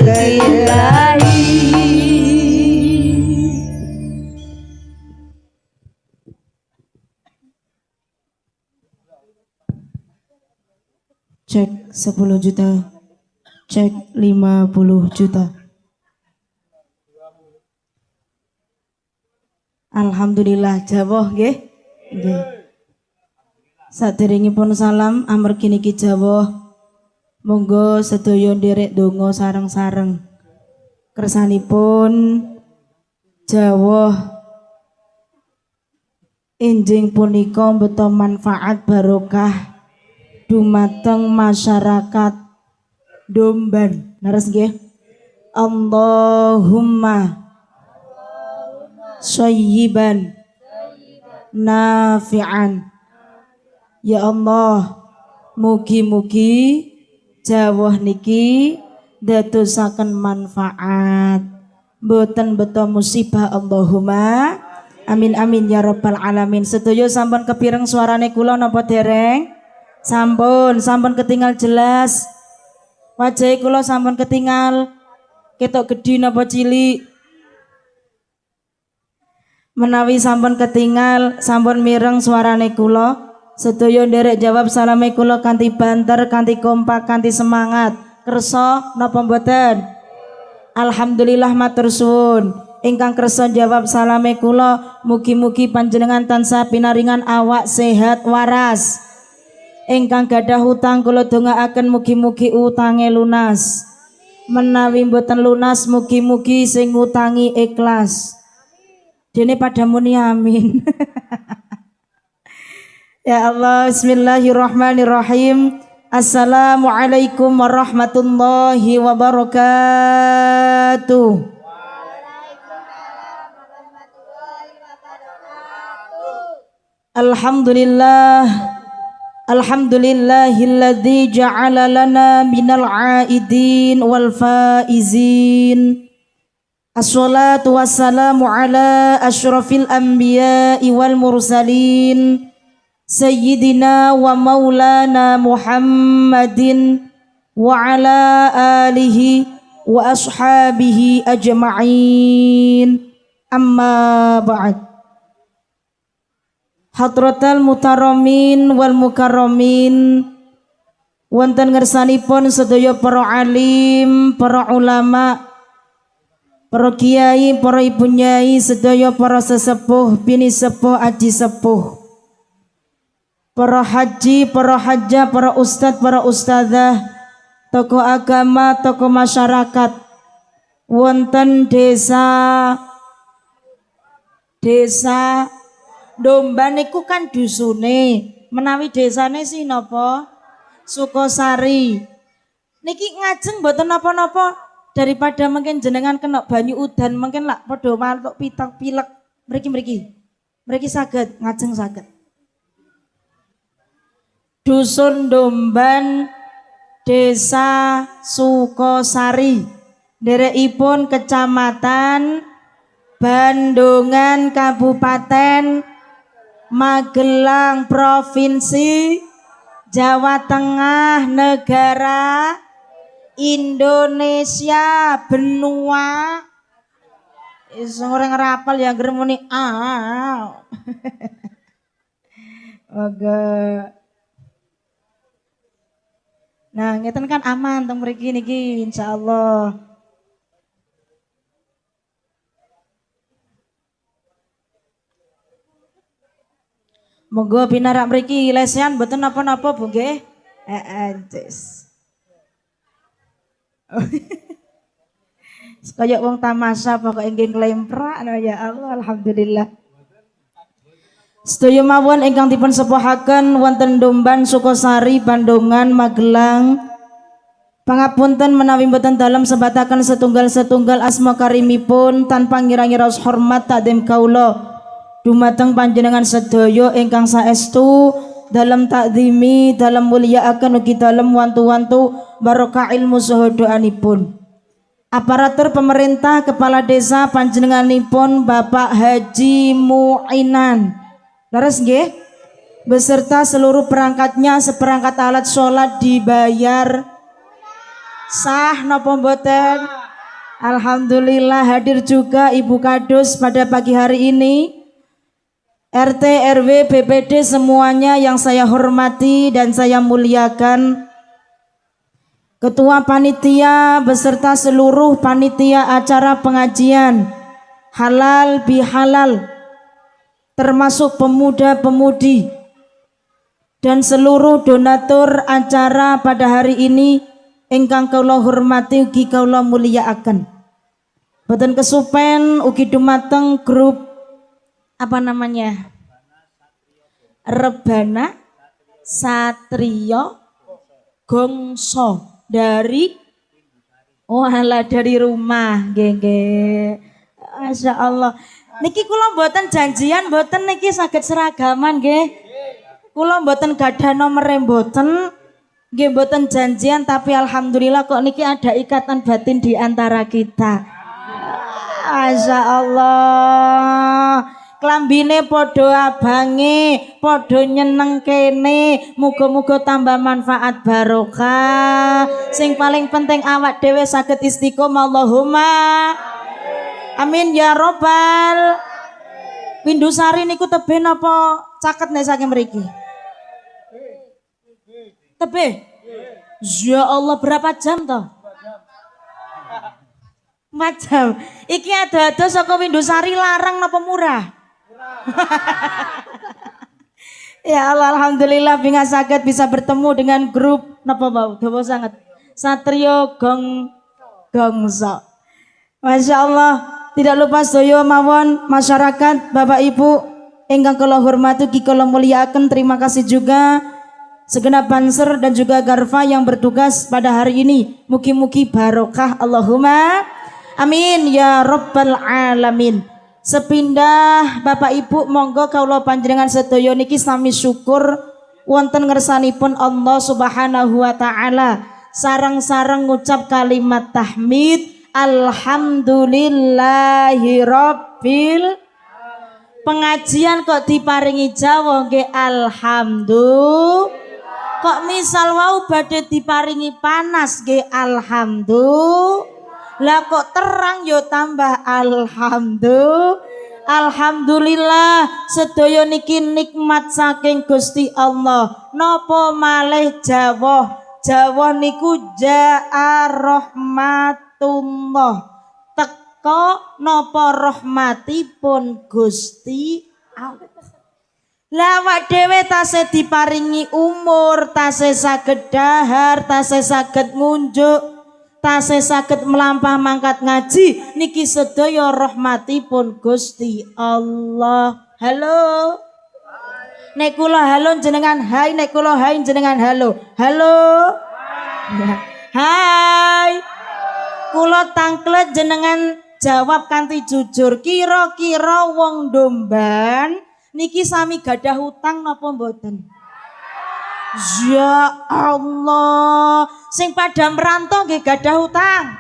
khalqillahi. Cek 10 juta. Cek 50 juta. Alhamdulillah jawah nggih. Nggih. Saderengipun salam amargi niki jawah. Monggo sedaya nderek donga sareng-sareng. Kersanipun jawah enjing punika mbeta manfaat barokah dumateng masyarakat Domban. Leres nggih? Allahumma shayyiban nafi'an. Ya Allah, mugi-mugi jawah niki dadosaken manfaat, mboten beto musibah. Allahumma amin amin ya rabbal alamin. Sedaya sampun kepireng suarane kula napa dereng? Sampun ketinggal jelas. Wajah kula sampun ketinggal ketok gedhi napa cilik? Menawi sampun ketinggal, sampun mireng suarane kula, sedaya nderek jawab salame kula kanthi banter, kanthi kompak, kanthi semangat. Kersa napa mboten? Alhamdulillah matur suwun. Ingkang kersa jawab salame kula, mugi-mugi panjenengan tansah pinaringan awak sehat waras. Ingkang gadah hutang kula dongaaken mugi-mugi utange lunas. Menawi mboten lunas, mugi-mugi sing ngutangi ikhlas. Dene pada muni amin. Ya Allah, bismillahirrahmanirrahim. Assalamualaikum warahmatullahi wabarakatuh. Alhamdulillah. Alhamdulillahilladzi ja'ala lana minal aidin wal faizin. Assalatu wassalamu ala asyrafil anbiya'i wal mursalin Sayyidina wa maulana Muhammadin wa ala alihi wa ashabihi ajma'in. Amma ba'd. Hadratal mutaramin wal mukarramin, wonten ngersanipun sedaya para alim, para ulama, para kiai, para ibu nyai, sedaya para sesepuh, bini sepuh, aji sepuh, para haji, para hajjah, para ustadz, para ustadzah, tokoh agama, tokoh masyarakat, wonten desa Domban niku kan dusune, menawi desane sih napa? Sukosari. Niki ngajeng mboten napa-napa. Daripada mungkin jenengan kena banyu udan, mungkin lak padha mantuk pitak pilek mriki saged ngajeng saged. Dusun Domban, Desa Sukosari, nderekipun Kecamatan Bandungan, Kabupaten Magelang, Provinsi Jawa Tengah, negara Indonesia, benua. Orang ngerapal yang geremuni Oke. Nah, ngeten kan aman teng mriki niki insyaallah. Monggo pinarak mriki lesehan mboten napa-napa Bu nggih. Anjes. Kaya wong tamasya pokoke nggih nglemprak ya Allah, alhamdulillah. Sedaya mawon ingkang dipun sepuhaken wonten Domban, Sukosari, Bandungan, Magelang. Pangapunten menawi mboten dalem sebataken setunggal-setunggal asma karimipun tanpa ngira-ngira hormat takdim kaula dumateng panjenengan sedaya ingkang saestu dalam takdimi, dalam mulyaaken ugi dalam wantu-wantu barokah ilmu saha doanipun. Aparatur pemerintah, kepala desa panjenenganipun Bapak Haji Muinan. Leres nggih? Beserta seluruh perangkatnya, seperangkat alat sholat dibayar Sah napa mboten? Alhamdulillah hadir juga Ibu Kadus pada pagi hari ini. RT, RW, BPD semuanya yang saya hormati dan saya muliakan. Ketua panitia beserta seluruh panitia acara pengajian halal bihalal, termasuk pemuda-pemudi dan seluruh donatur acara pada hari ini ingkang kula hormati ugi kula mulyakaken. Boten kesupen ugi dumateng grup apa namanya? Rebana Satrio Gongso dari dari rumah nggih. Masya Allah. Niki kula mboten janjian, mboten niki saged seragaman nggih. Kula mboten gadah nomere mboten, nggih mboten janjian, tapi alhamdulillah kok niki ada ikatan batin di antara kita. Masya Allah. Klambine podo abange, podo nyeneng kene, muga-muga tambah manfaat barokah. Sing paling penting awak dhewe saged istiqomah, Allahumma amin ya robbal. Pindusari niku tebih napa caket nek saking mriki? Tebih. Ya Allah, berapa jam toh? 4 jam. Iki ada saka Windusari larang napa murah? Ya Allah, alhamdulillah binga saged bisa bertemu dengan grup napa bau dawa sangat Satrio Gongso. Masya Allah, tidak lupa sedaya mawon masyarakat Bapak Ibu ingkang kula hormati ugi kula mulyakaken. Terima kasih juga segenap banser dan juga garfa yang bertugas pada hari ini. Mugi-mugi barokah, Allahumma amin ya rabbal alamin. Sepindah Bapak Ibu monggo kawula panjenengan sedaya niki sami syukur wonten ngersanipun Allah Subhanahu wa taala. Sareng-sareng ngucap kalimat tahmid alhamdulillahi rabbil. Pengajian kok diparingi Jawa nggih alhamdulillah. Kok misal wau badhe diparingi panas nggih alhamdulillah. Lah kok terang yo tambah alhamdulillah. Alhamdulillah sedaya niki nikmat saking Gusti Allah. Napa malih Jawa niku jaa rahmatullah. Teka napa rahmatipun Gusti Allah. Lah awak dhewe tasih diparingi umur, tasih saged dahar, tasih saged ngunjuk, tasih saged melampah mangkat ngaji niki sedaya rahmatipun Gusti Allah. Halo. Nek kula halo jenengan hai, nek kula hai jenengan halo. Halo. Hai. Kula tangklet jenengan jawab kanthi jujur. Kira-kira wong Domban niki sami gadah hutang napa mboten? Ya Allah, sing pada merantau nggih gadah hutang.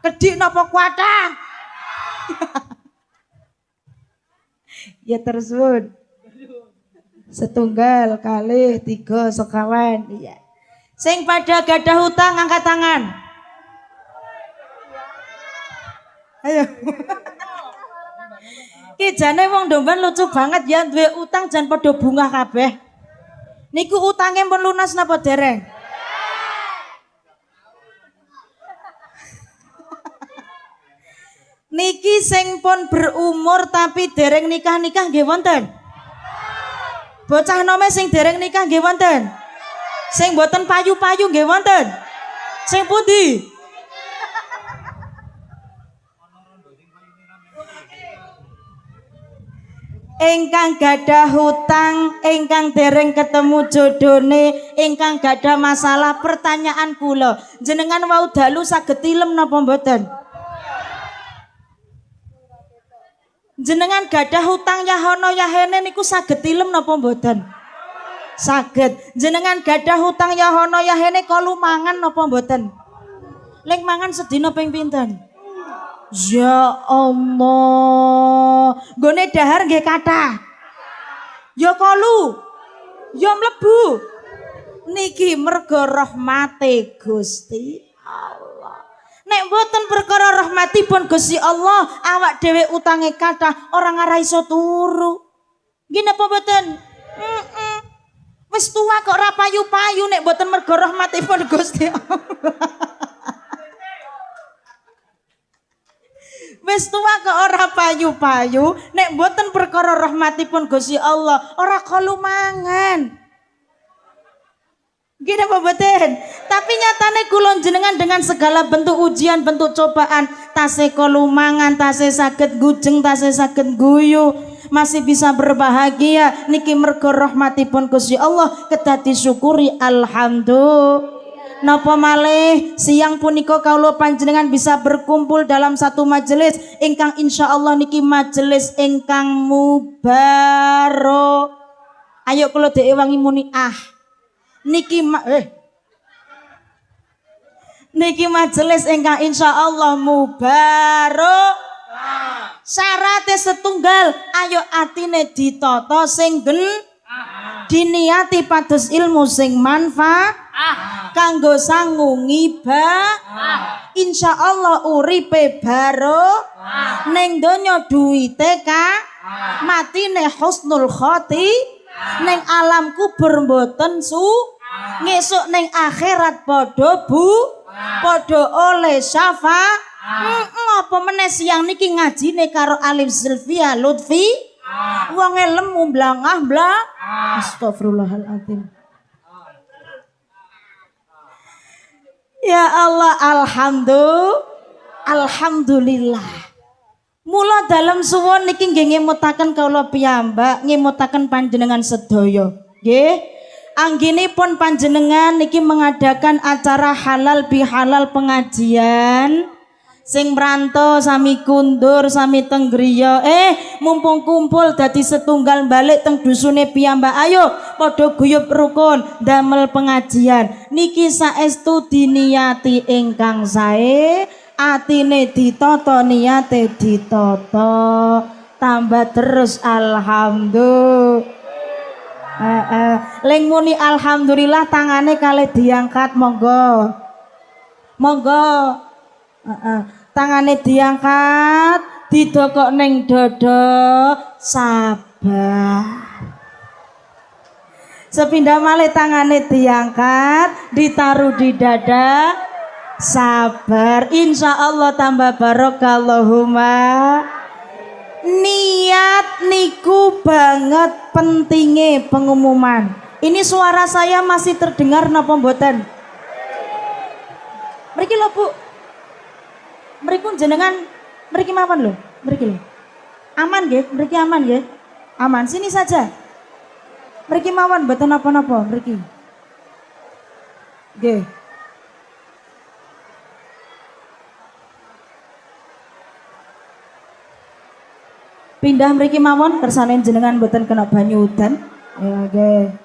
Kedik napa kuatah? Ya tersun. Setunggal kali 3 sekawan. Iya. Sing pada gadah hutang angkat tangan. Ayo. Ki jane wong Domban lucu banget ya, duwe utang jan padha bungah kabeh. Niku utangnya pun lunas napa dereng? Niki sing pun berumur tapi dereng nikah-nikah nggih wonten? Bocah nome sing dereng nikah nggih wonten? Sing boten payu-payu nggih wonten? Sing pundi? Ingkang gadah hutang, ingkang dereng ketemu jodone, ingkang gadah masalah. Pertanyaan kula, jenengan wau dalu saged tilem napa mboten? Jenengan gadah hutang yahono yahene niku saged tilem napa mboten? Saged. Jenengan gadah hutang yahono yahene kalu mangan napa mboten? Lek mangan sedina ping pinten? Ya Allah, gone dahar nggih kathah. Ya kalu, ya mlebu. Niki mergo rahmate Gusti Allah. Nek mboten perkara rahmatipun Gusti Allah, awak dhewe utange kathah ora ngara iso turu. Nggih napa mboten? Wis tua kok ora payu-payu nek mboten mergo rahmatipun Gusti Allah. Wis tua kok ora payu-payu nek mboten perkara rahmatipun Gusti Allah, ora kalu mangan. Gini apa betul? Tapi nyatane kulon jenengan dengan segala bentuk ujian, bentuk cobaan, tasih kolumangan, tasih saged gujeng, tasih saged guyu, masih bisa berbahagia. Niki mergo rahmatipun Gusti Allah, kedah disyukuri alhamdulillah. Napa malih siang punika kawula panjenengan bisa berkumpul dalam satu majelis ingkang insyaallah niki majelis ingkang mubarok. Ayo kula dhewe wangi muni niki majelis ingkang insyaallah mubarok. Syaratnya setunggal, ayo atine ditata sing diniati pados ilmu sing manfaat kanggo sangu ngibah. Insyaallah uripe baro ning donya duwite matine husnul khoti ning alam kubur mboten ngesuk ning akhirat padha oleh syafaat. Apa meneh siang niki ngajine karo Alim Sylvia Lutfi wong lemu blangah astagfirullahaladzim. Ya Allah, alhamdulillah. Mula dalam suwun niki nggih ngemutaken kawula piyambak, ngemutaken panjenengan sedaya. Nggih. Anggenipun panjenengan niki mengadakan acara halal bihalal pengajian. Sing merantau sami kundur sami tenggriya mumpung kumpul dadi setunggal balik teng dusune piyambak, ayo padha guyub rukun damel pengajian niki saestu diniati ingkang sae, atine ditata niate ditata tambah terus alhamdulillah. Leng muni alhamdulillah tangane kalih diangkat monggo tangane diangkat didokok neng dodo sabar. Sepindah malih tangane diangkat ditaruh di dada sabar. Insya Allah tambah barokallahumma. Niat niku banget pentingnya pengumuman. Ini suara saya masih terdengar napa mboten? Mriki lho Bu. Mriku jenengan mriki mawon lho, mriki lho. Aman nggih, mriki aman nggih. Aman, sini saja. Mriki mawon mboten napa-napa mriki. Nggih. Pindah mriki mawon kersane jenengan mboten kena banyu udan. Ya nggih.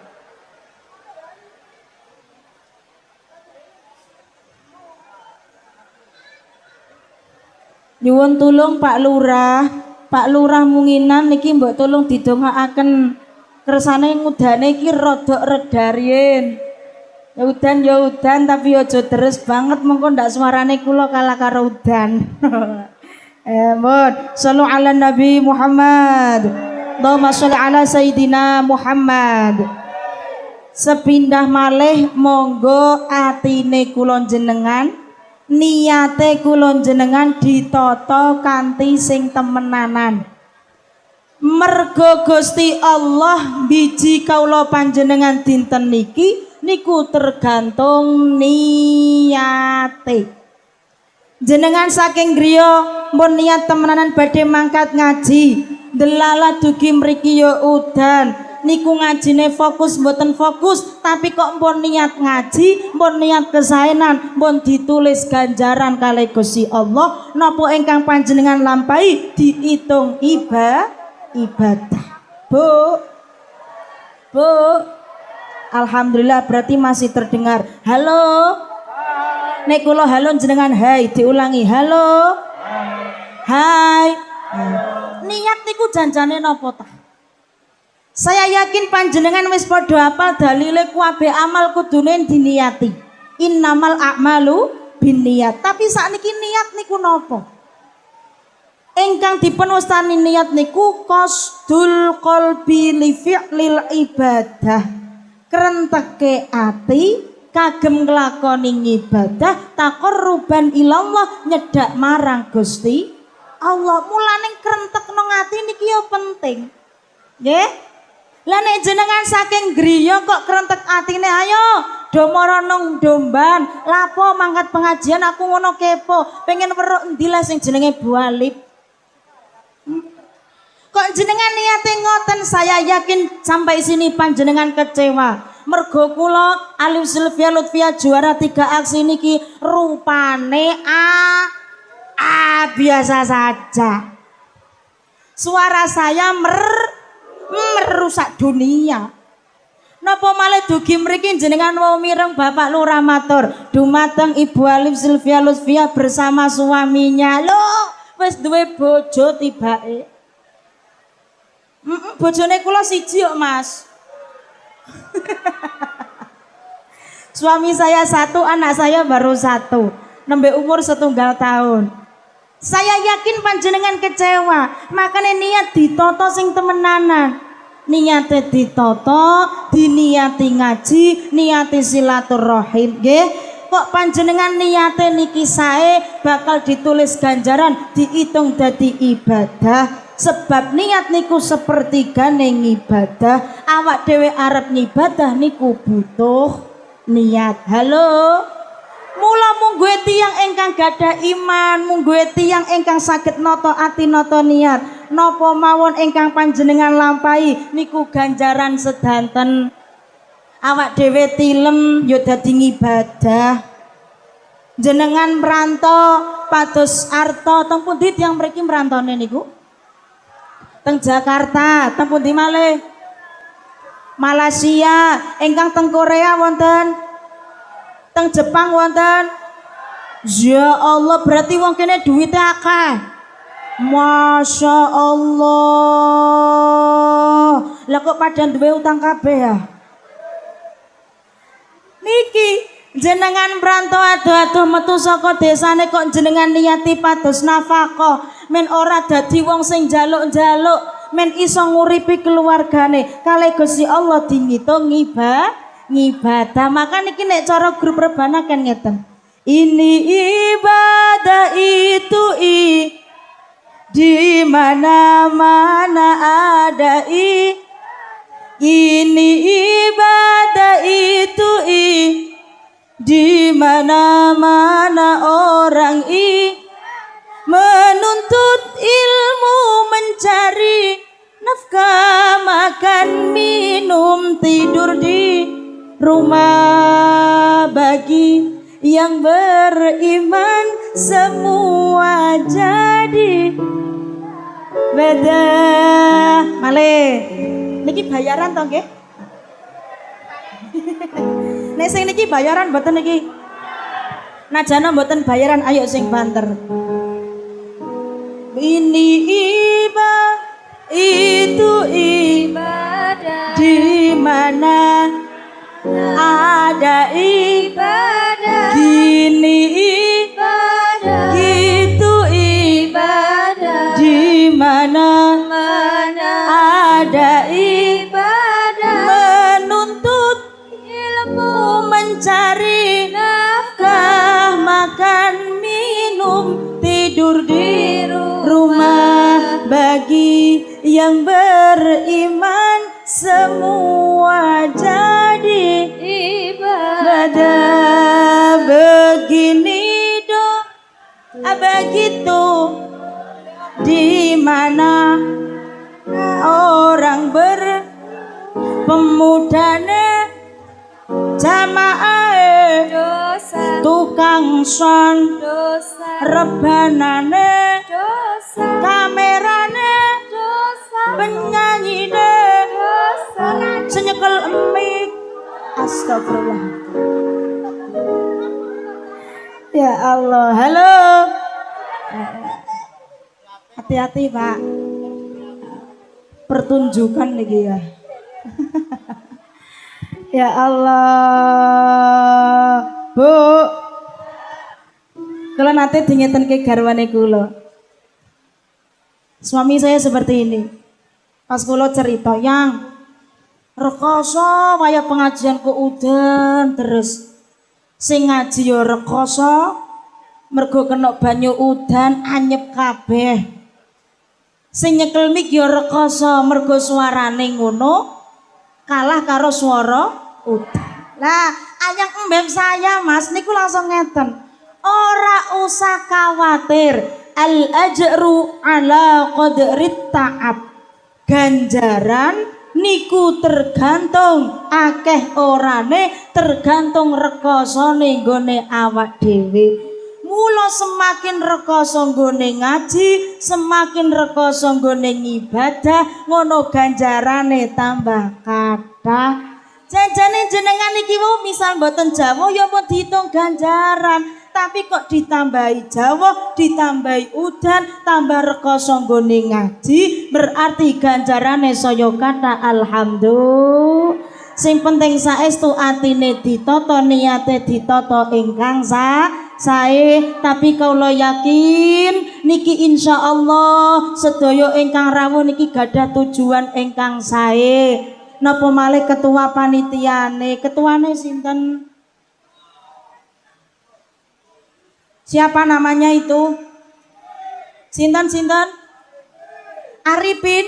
Nyuwun tulung Pak Lurah Munginan niki mbok tulung didongaaken kersane ngudane iki rada redariyen. Ya udan tapi aja deres banget mengko ndak suarane kula kalah karo udan. Mohon sallu ala Nabi Muhammad. Allahumma sholli ala Sayyidina Muhammad. Sepindah malih monggo atine kula jenengan niate kula jenengan ditata kanthi sing temenanan. Mergo Gusti Allah biji kaula panjenengan dinten niki niku tergantung niate. Jenengan saking griya mun niat temenanan badhe mangkat ngaji, delala dugi mriki ya udan. Niku ngajine fokus mboten fokus tapi kok mpun niat ngaji, mpun niat kesaenan, mpun ditulis ganjaran kalih Gusti Allah napa ingkang panjenengan lampahi diitung ibadah. Bu alhamdulillah berarti masih terdengar. Halo. Nek kula halo jenengan hai diulangi. Halo. Hai. Niat niku janjane napa ta? Saya yakin panjenengan wis padha apal dalile kuwabe amal kudune diniati. Innamal a'malu binniyat. Tapi sakniki niat niku napa? Ingkang dipun wastani niat niku qasdul qalbi li fi'lil ibadah. Krenteke ati kagem nglakoni ibadah taqarruban ilallah nyedak marang Gusti Allah. Mulane krentekno ati niki ya penting. Nggih? Lah nek jenengan saking griya kok krentek atine, ayo do maranong domban, lapo mangkat pengajian aku ngono kepo, pengen weruh endi lah sing jenenge bualip. Kok jenengan niate ngoten, saya yakin sampai sini panjenengan kecewa. Mergo kula Alif Sylvia Lutfia juara 3 aksi niki rupane biasa saja. Suara saya merusak dunia. Napa malih dugi mriki jenengan wau mireng Bapak Lurah matur dumateng Ibu Alif Sylvia Lutfia bersama suaminya. Loh, wis duwe bojo tibake. Bojone kula siji kok, Mas. Suami saya 1, anak saya baru 1. Nembe umur 1 tahun. Saya yakin panjenengan kecewa, makanya niat ditoto sing temenanan. Niate ditoto, diniati ngaji, niati silaturahim, nggih. Kok panjenengan niate niki sae bakal ditulis ganjaran, diitung dadi ibadah. Sebab niat niku sepertiga ning ibadah. Awak dhewe arep ngibadah niku butuh niat. Halo. Mula mungguhe tiyang ingkang gadah iman, mungguhe tiyang ingkang saged nata ati nata niat, napa mawon ingkang panjenengan lampahi niku ganjaran sedanten. Awak dhewe tilem ya dadi ngibadah. Jenengan merantau pados arta teng pundi tiyang mriki merantone niku? Teng Jakarta, teng pundi malih? Malaysia, ingkang teng Korea wonten? Teng Jepang wonten? Ya Allah, berarti wong kene duwite akeh. Masya Allah. Lah kok padha duwe utang kabeh ya? Niki jenengan merantau adoh-adoh metu saka desane kok jenengan niati pados nafkah, men ora dadi wong sing njaluk-njaluk, men iso nguripi keluargane. Kalih Gusti Allah dingitung ngibadah. Maka niki nek cara grup rebana kan ngeten. Ini ibadah itu di mana-mana ada ini ibadah itu di mana-mana orang menuntut ilmu, mencari nafkah, makan, minum, tidur di rumah. Bagi yang beriman semua jadi beda. Malih niki bayaran toh nggih? Nek sing niki bayaran mboten niki? Najana mboten bayaran, ayo sing banter. Ini itu ibadah di mana ada ibadah, gini ibadah, gitu ibadah, di mana ada ibadah, menuntut ilmu, mencari nafkah, makan, minum, tidur di rumah. Bagi yang beriman semua jadi ibadah. Begini begitu di mana orang pemudane jamaah tukang son rebanane kamerane penyanyi senyekel emik. Astagfirullah. Ya Allah. Halo. Hati-hati Pak. Pertunjukan lagi ya. Ya Allah. Bu, kalau nanti dingeten ke garwane kula. Suami saya seperti ini. Pas kula cerita, yang rekoso waya pengajian ku udan terus. Sing ngaji ya rekoso, mergo kena banyu udan anyep kabeh. Sing nyekel mik ya rekoso, mergo suarane ngono kalah karo swara udan. Lah, ayang embem saya Mas niku langsung ngeten. Ora usah khawatir, al ajru ala qadrit ta'ab. Ganjaran niku tergantung akeh orane, tergantung rekosane nggone awak dhewe. Mula semakin rekoso nggone ngaji, semakin rekoso nggone ngibadah, ngono ganjarane tambah kathah. Janjane jenengan iki wau misal mboten Jawa ya mau dihitung ganjaran, tapi kok ditambahi Jawa, ditambahi udan, tambah rekoso nggone ngaji, berarti ganjarane saya kata alhamdulillah. Sing penting saestu atine ditata, niate ditata ingkang sae, tapi kaula yakin niki insyaallah sedaya ingkang rawuh niki gadah tujuan ingkang sae. Napa malih ketua panitiane, ketuane sinten? Siapa namanya itu? Sinten? Arifin.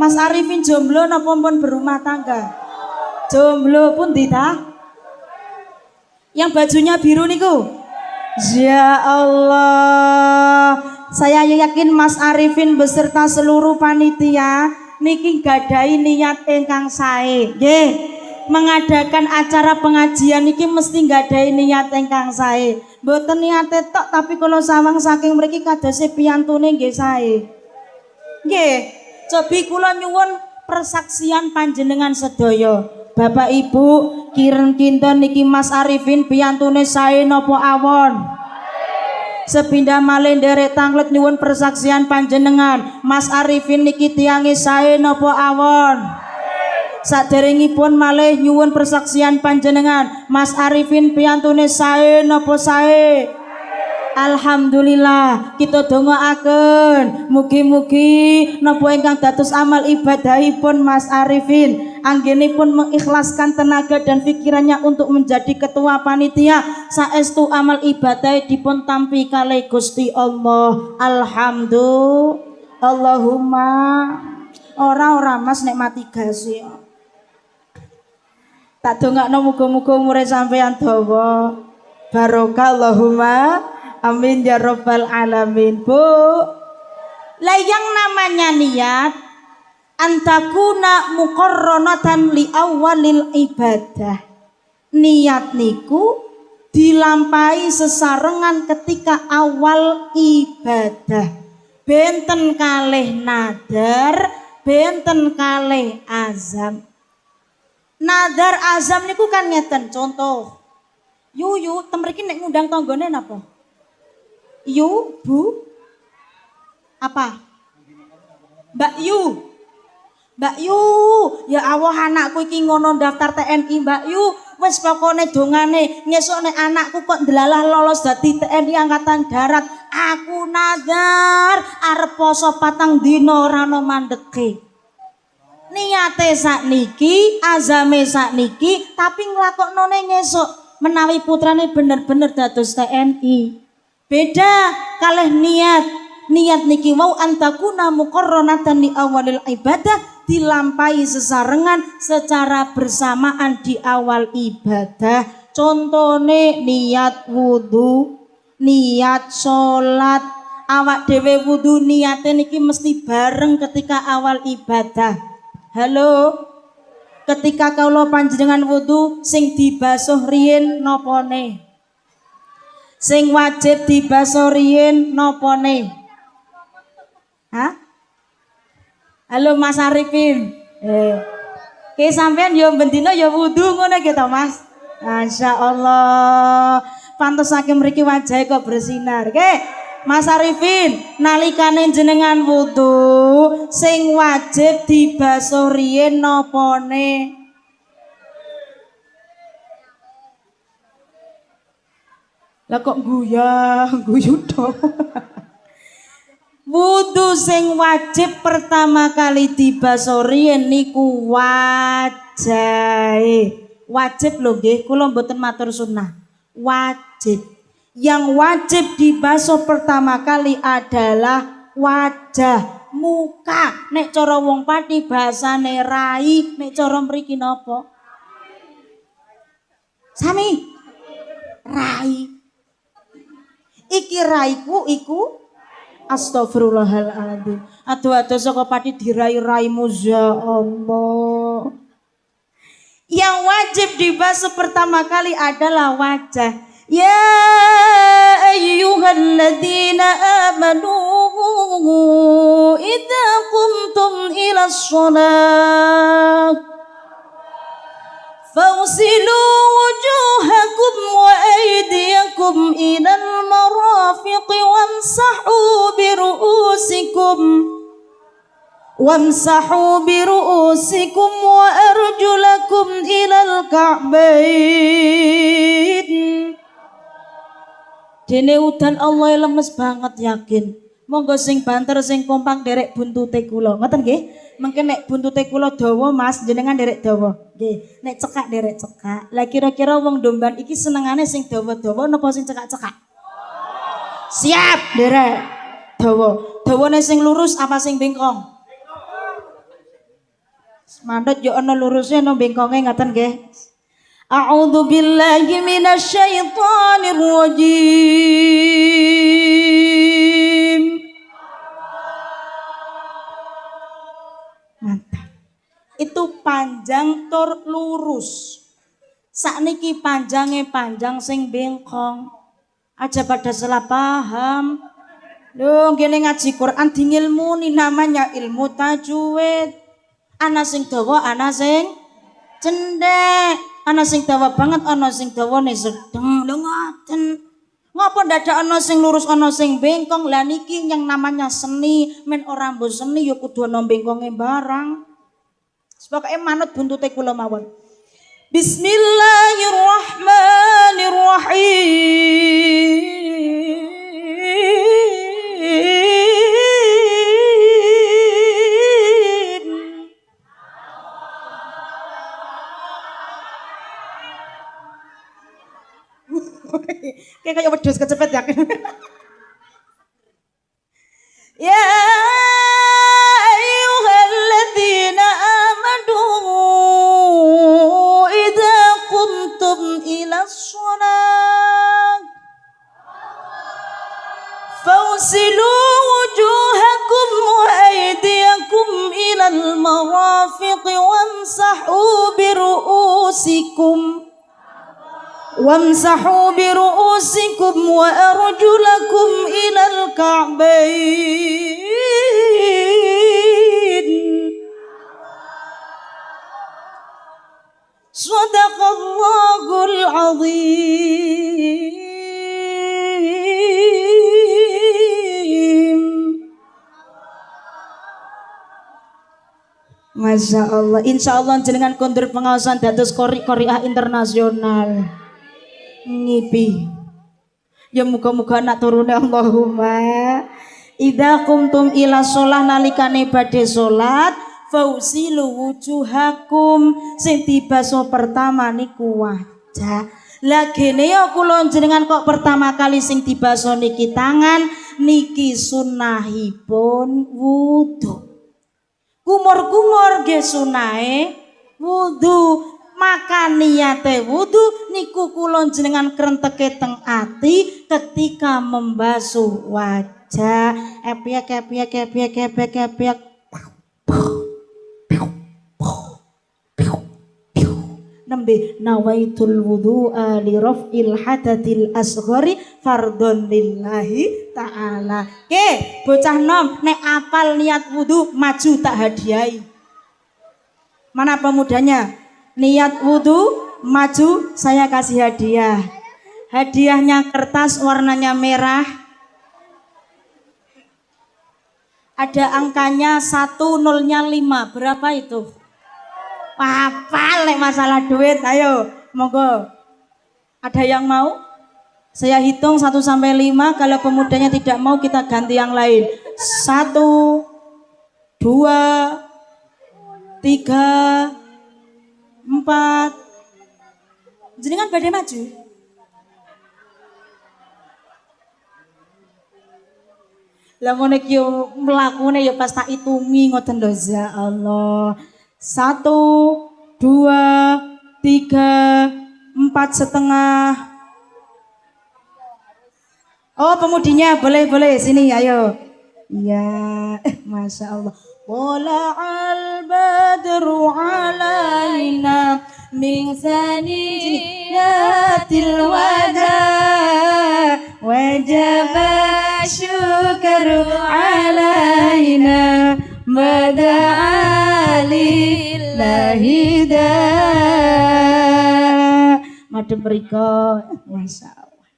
Mas Arifin jomblo napa pun berumah tangga? Jomblo pun ditah. Yang bajunya biru niku? Ya Allah. Saya yakin Mas Arifin beserta seluruh panitia niki gadai niat ingkang sae. Nggih, mengadakan acara pengajian niki mesti gadai niat ingkang sae. Mboten niate tok tapi kalau sawang saking mriki kadose piyantune nggih sae. Nggih, cobi kula nyuwun persaksian panjenengan sedaya. Bapak Ibu, kiren kinten niki Mas Arifin piyantune sae napa awon? Sepindah malih nderek tanglet nyuwun persaksian panjenengan. Mas Arifin niki tiange sae napa awon? Saderengipun malih nyuwun persaksian panjenengan. Mas Arifin piyantune sae napa sae? Alhamdulillah, kita dongaaken mugi-mugi napa ingkang dados amal ibadahipun Mas Arifin anggenipun mengikhlaskan tenaga dan pikirannya untuk menjadi ketua panitia, saestu amal ibadah dipun tampi kalih Gusti Allah. Alhamdulillah. Allahumma ora Mas nek mati gas ya. Tak dongakno muga-muga umure sampeyan dawa. Barokah Allahumma amin ya rabbal alamin. Bu, lah yang namanya niat antakuna muqarranatan li awalil ibadah. Niat niku dilampahi sesarengan ketika awal ibadah. Benten kalih nadar, benten kalih azam. Nadar azam niku kan ngeten, contoh. Yu temriki nek ngundang tanggane napa? Yu, Bu. Apa? Mbak Yu, ya Allah anakku iki ngono daftar TNI Mbak Yu. Wis pokone dongane ngesuk nek anakku kok ndelalah lolos dadi TNI Angkatan Darat, aku nazar arep poso 4 dina ora ono mandeke. Niate sakniki, azame sakniki, tapi nglakoknone ngesuk menawi putrane bener-bener dados TNI. Beda kalih niat niki wau antakuna muqarranatan li awalil ibadah, dilampahi sesarengan secara bersamaan di awal ibadah. Contone niat wudu, niat sholat, awak dhewe wudu niate niki mesti bareng ketika awal ibadah. Halo, ketika kaula panjenengan wudu sing dibasuh riyin nopone? Sing wajib dibasuh riyin nopone? Hah? Halo Mas Arifin. Ki sampean yo bendina yo wudu ngono ki to Mas. Masya Allah. Pantes saking mriki wajahe kok bersinar. Oke. Mas Arifin, nalikane jenengan wudu sing wajib dibasuh riyen napane? Lah kok guyu dong. Wudu sing wajib pertama kali dibasuh riyen niku wajahe. Wajib lho nggih, kula mboten matur sunah. Wajib. Yang wajib dibasuh pertama kali adalah wajah, muka. Nek cara wong Pati bahasane rai, nek cara mriki napa? Sami. Rai. Iki raiku iku astagfirullahaladzim. Aduh saka Pati dirai-raimu ya Allah. Yang wajib dibasuh pertama kali adalah wajah. Ya ayyuhalladzina amanu idza qumtum ila shalah fawsilu wujuhakum wa aydiyakum ilal marafiqi wamsahu biru'usikum wa arjulakum ilal ka'bain. Dene udan Allah lemes banget yakin. Monggo sing banter sing kompak derek buntute kula. Ngoten nggih? Mengke nek buntute kula dawa Mas, jenengan derek dawa. Nggih. Nek cekak derek cekak. Lah kira-kira wong domban iki senengane sing dawa-dawa napa sing cekak-cekak? Siap, derek. Dawa. Dawane sing lurus apa sing bengkong? Mandhet yo ana lurusnya ana bengkonge ngoten nggih. A'udzu billahi minasyaitonir rajim. Mantap. Itu panjang tur lurus. Sakniki panjange panjang sing bengkong. Aja pada salah paham. Lho, ngene ngaji Quran dingilmuni namanya ilmu tajwid. Ana sing dawa, ana sing cendhek. Ana sing dawa banget, ana sing dawane sedeng. Lho ngoten. Ngapa dadak ana sing lurus, ana sing bengkong? Lah niki yang namanya seni, men ora mbuh seni ya kudu ana bengkonge barang. Pokoke manut buntute kula mawon. Bismillahirrahmanirrahim. Kayak wedhus kecepet yakin. Ya ayyuhalladzina amanu idza qumtum ila shalah fawsilu wujuhakum wa aydiyakum ilal marafiqi wamsahu biru'usikum wa arjulakum ilal ka'bain. Sadaqallahul azim. Masya Allah. Insya Allah jenengan kondur pengawasan dados Qori'ah internasional. Ngipi ya muga-muga anak turune Allahumma. Idza qumtum ila shalah nalikane badhe salat fausilu wujuhakum sing dibasuh pertama niku wajah. Lah gene ya kula jenengan kok pertama kali sing dibasuh niki tangan niki sunahipun wudu. Kumur-kumur nggih sunahe wudu. Maka niate wudu niku kula jenengan krenteke teng ati ketika membasuh wajah. Epiak. Nembe nawaitul wudu'a li raf'il hadatsil asghari fardhon lillahi ta'ala. Bocah nom nek apal niat wudu maju tak hadiahi. Mana pemudanya? Niat wudu maju saya kasih hadiah. Hadiahnya kertas warnanya merah. Ada angkanya 1, nolnya 5. Berapa itu? Apa lek masalah duit? Ayo, monggo. Ada yang mau? Saya hitung 1 sampai 5. Kalau pemudanya tidak mau kita ganti yang lain. 1, 2, 3, 4. Jenengan badhe maju. Lah ngene iki yo mlakune ya pas tak hitungi ngoten lho ya Allah. 1, 2, 3, 4,5. Oh pemudinya boleh sini ayo. Ya, masya Allah. Wala al badru alaina min saniyatil wada wajaba syukru alaina mada'alillahi da. Madem mriko, masya Allah.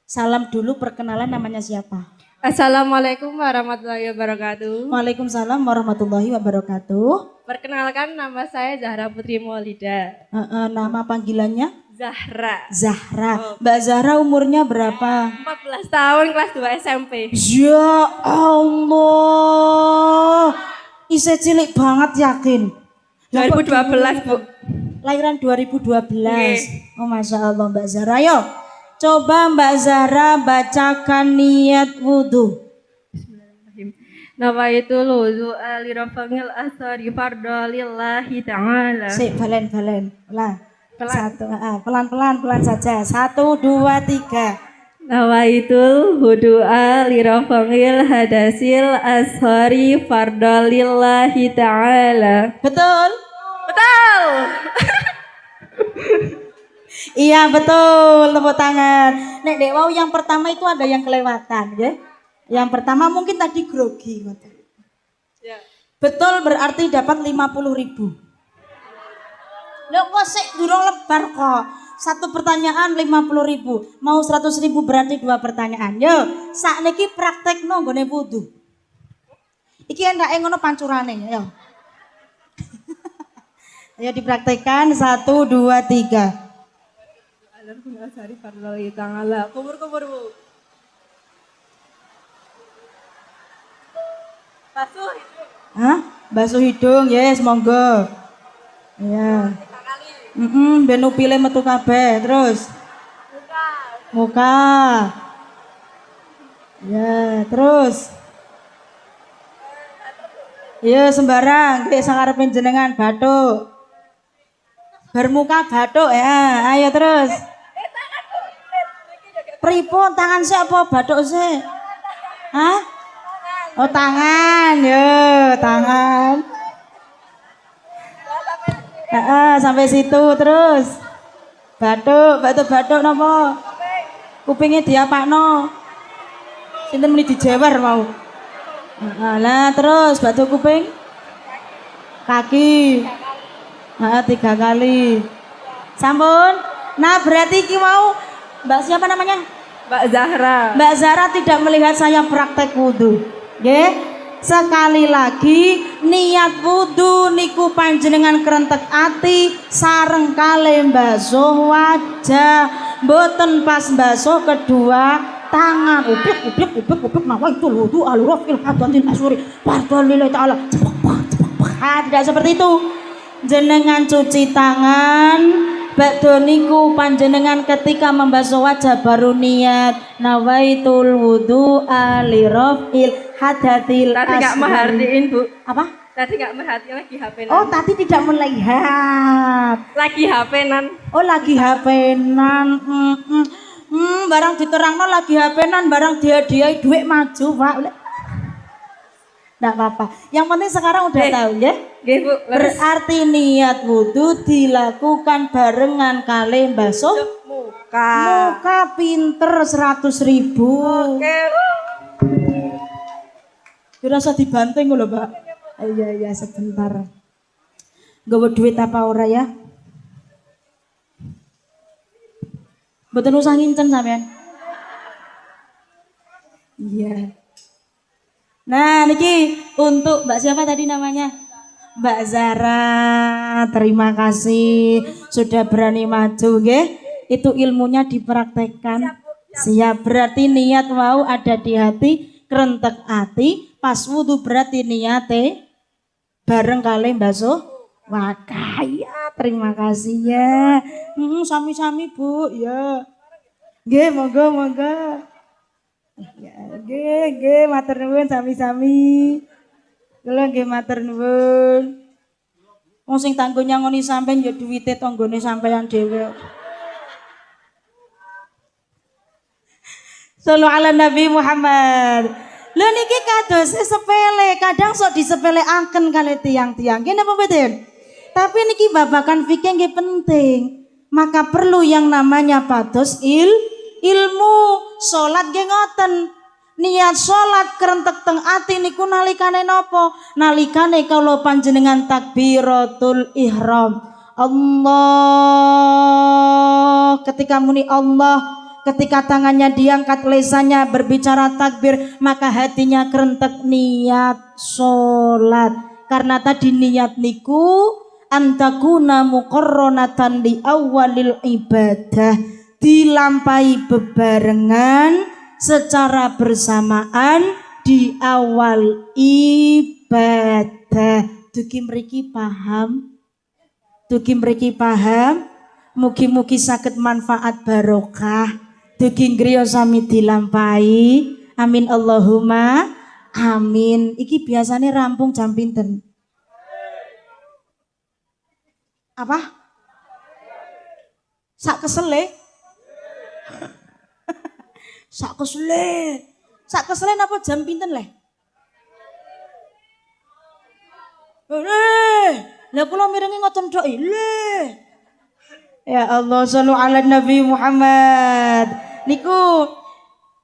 Salam dulu, perkenalan namanya siapa? Assalamualaikum warahmatullahi wabarakatuh. Waalaikumsalam warahmatullahi wabarakatuh. Perkenalkan, nama saya Zahra Putri Maulida. Nama panggilannya? Zahra. Zahra. Mbak Zahra umurnya berapa? 14 tahun, kelas 2 SMP. Ya Allah, isih cilik banget yakin. 2012 Bu. Lahiran 2012. Okay. Oh masya Allah Mbak Zahra. Ayo, coba Mbak Zahra bacakan niat wudhu. Nawaitul wudu li rafa'il asari fardhu lillahi ta'ala. Balen. Pelan saja. 1, 2, 3. Nawaitul wudu li rafa'il hadasil asari fardhu lillahi ta'ala. Betul? Betul. Iya betul, tepuk tangan. Nek dek wau yang pertama itu ada yang kelewatan, ya. Yang pertama mungkin tadi grogi. Ya. Betul berarti dapat 50.000. Loh kok sik durung lebar kok. Satu pertanyaan 50.000. Mau 100.000 berarti 2 pertanyaan. Yo, sakniki praktekno nggone wudu. Iki endake ngono pancurane, yo. Ayo dipraktekkan 1, 2, 3. Asari fardhu ta'ala. Kubur Bu. Basuh hidung. Hah? Basuh hidung, yes, monggo. Ya. Ben upile metu kabeh, terus. Muka. Ya, terus. Ya sembarang, kayak sangarepe jenengan bathuk. Bermuka bathuk ya, ayo terus. Pripun tangan siapa bathuk sih? Hah? Oh tangan, yo tangan. Sampai situ terus. Bathuk napa? Kupingnya diapakno? Sinten muni dijewer mau. Lah terus bathuk kuping. Kaki. 3 kali. Sampun. Nah berarti iki mau Mbak siapa namanya? Mbak Zahra. Mbak Zahra tidak melihat saya praktek wudhu. Nggih. Sekali lagi niat wudhu niku panjenengan krentek ati sareng kalih mbasuh wajah, mboten pas mbasuh kedua tangan. Ubik nawaitul wudhu al-rafil hadatin asuri fardholillahi ta'ala. Tidak seperti itu. Jenengan cuci tangan, badhe niku panjenengan ketika membasuh wajah baru niat nawaitul wudu alirafil hadatil asghar. Tadi nggak merhatiin Bu. Apa? Tadi nggak merhatiin, lagi HP-nan. Oh tadi tidak melihat. Lagi HP-nan. Oh lagi HP-nan. Barang diterangno lagi HP-nan, barang dia duit maju Pak. Nggak apa-apa. Yang penting sekarang udah tahu ya. Nggih Bu. Berarti niat wudhu dilakukan barengan kali basuh muka. Muka pinter 100.000. Oke. Dirasa dibanting lho Mbak. Iya sebentar. Nggawa duit apa ora ya? Mboten usah ngincen sampean. Iya. Nah, niki untuk Mbak siapa tadi namanya? Mbak Zara. Terima kasih sudah berani maju, nggih. Itu ilmunya dipraktekkan. Siap, berarti niat mau ada di hati, kerentek hati, pas wudu berarti niate bareng kali Mbak Wakaya. Terima kasih ya. Sami-sami Bu, ya. Nggih, monggo. Ya, nggih, matur nuwun sami-sami. Kula nggih matur nuwun. Wong sing tanggo nyangoni sampean ya duwite tanggane sampean dhewe. Sallu ala Nabi Muhammad. Lho niki kados sepele, kadang sok disepeleaken kali tiang-tiang. Nggih napa mboten? Tapi niki babakan fikih nggih penting. Maka perlu yang namanya pados ilmu. Salat nggih ngoten. Niat salat kerentek teng ati niku nalikane napa? Nalikane kala panjenengan takbiratul ihram. Allah, ketika muni Allah, ketika tangannya diangkat, lesannya berbicara takbir, maka hatinya kerentek niat salat. Karena tadi niat niku antakuna muqarronatan di awalil ibadah, dilampahi bebarengan secara bersamaan di awal ibadah. Dugi mriki paham? Dugi mriki paham? Mugi-mugi saged manfaat barokah. Dugi griya sami dilampahi. Amin Allahumma amin. Iki biasanya rampung jam pinten? Apa? Sak kesele? Sak kesele napa jam pinten leh? Lah kula mirengi ngoten tok leh. Ya Allah, shollu ala Nabi Muhammad. Niku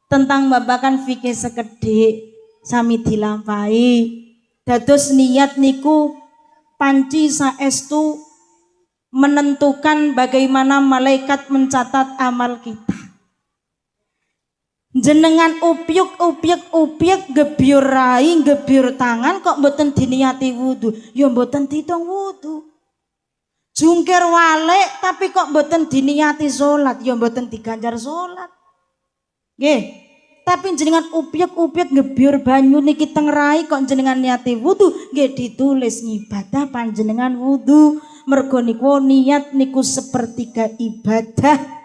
tentang babakan fikih sekedhik sami dilampahi. Dados niat niku panci saestu menentukan bagaimana malaikat mencatat amal kita. Jenengan upyuk gebyur rai, gebyur tangan kok mboten diniati wudu, ya mboten ditung wudu. Jungkir walik tapi kok mboten diniati salat, ya mboten diganjar salat. Nggih. Tapi jenengan upyuk gebyur banyu niki teng rai kok jenengan niati wudu, nggih ditulis ngibadah panjenengan wudu. Mergo niku niat niku sepertiga ibadah.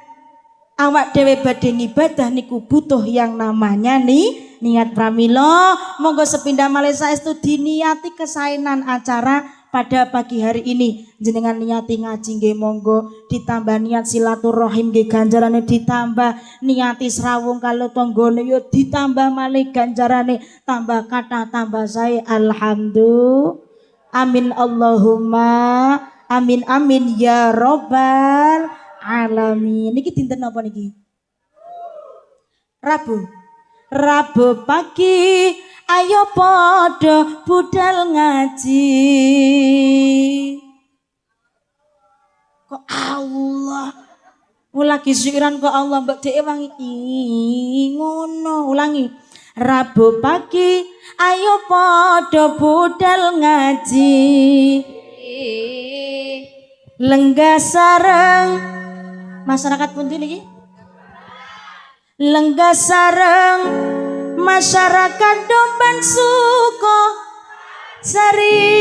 Awak dhewe badhe ngibadah niku butuh yang namanya niat pramila. Monggo sepindah malih saestu diniati kesaenan acara pada pagi hari ini. Jenengan niati ngaji nggih monggo, ditambah niat silaturahim nggih ganjarane ditambah, niati srawung karo tanggane ya ditambah malih ganjarane, tambah kata tambah sae alhamdulillah. Amin Allahumma amin amin ya robbal alamin. Niki dinten napa niki? Rabu pagi ayo podo budal ngaji. Kok Allah lagi syukuran kok Allah mbak dek wangi ngono. Ulangi. Rabu pagi ayo podo budal ngaji, lenggah sareng masyarakat pundi niki? Lenggah sareng masyarakat Domban Suko Sari,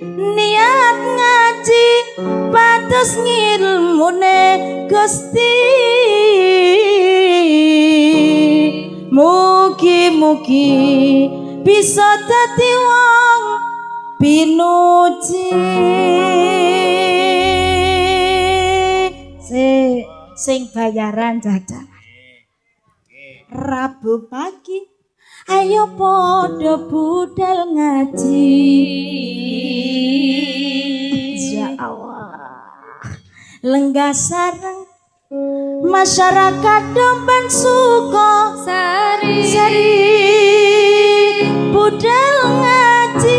niat ngaji pados ngilmune Gusti. Mugi-mugi bisa dadi wong pinuji. Sing bayaran jajan. Rabu pagi ayo podo budal ngaji. Ya Allah. Lenggah sareng masyarakat Domban Suko Sari, budal ngaji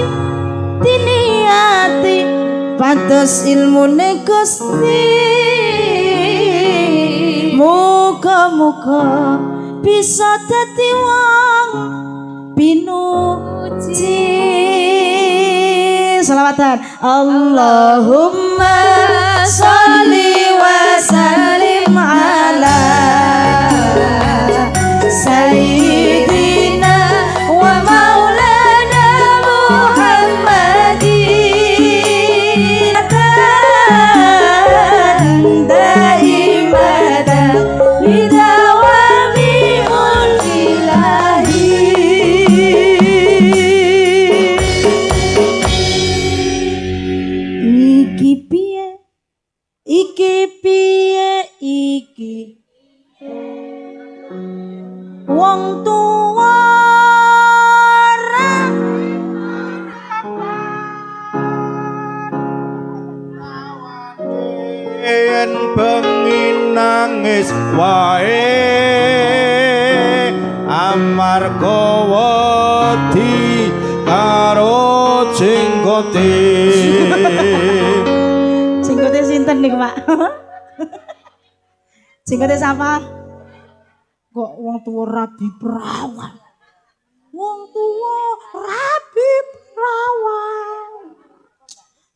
diniati pados ilmune Gusti. Muga-muga bisa dadi wong pinuji selawatan Allahumma sholli wa sallim ala sayyidina wa maulana Muhammadin daimada bidawami mulkilahi. Iki wong tuwa yen bengi nangis wae amarga wedi karo jenggote. Jenggote sinten niku, Pak? Jenggote sapa? Kok wong tuwa rabi perawan. Wong tuwa rabi perawan.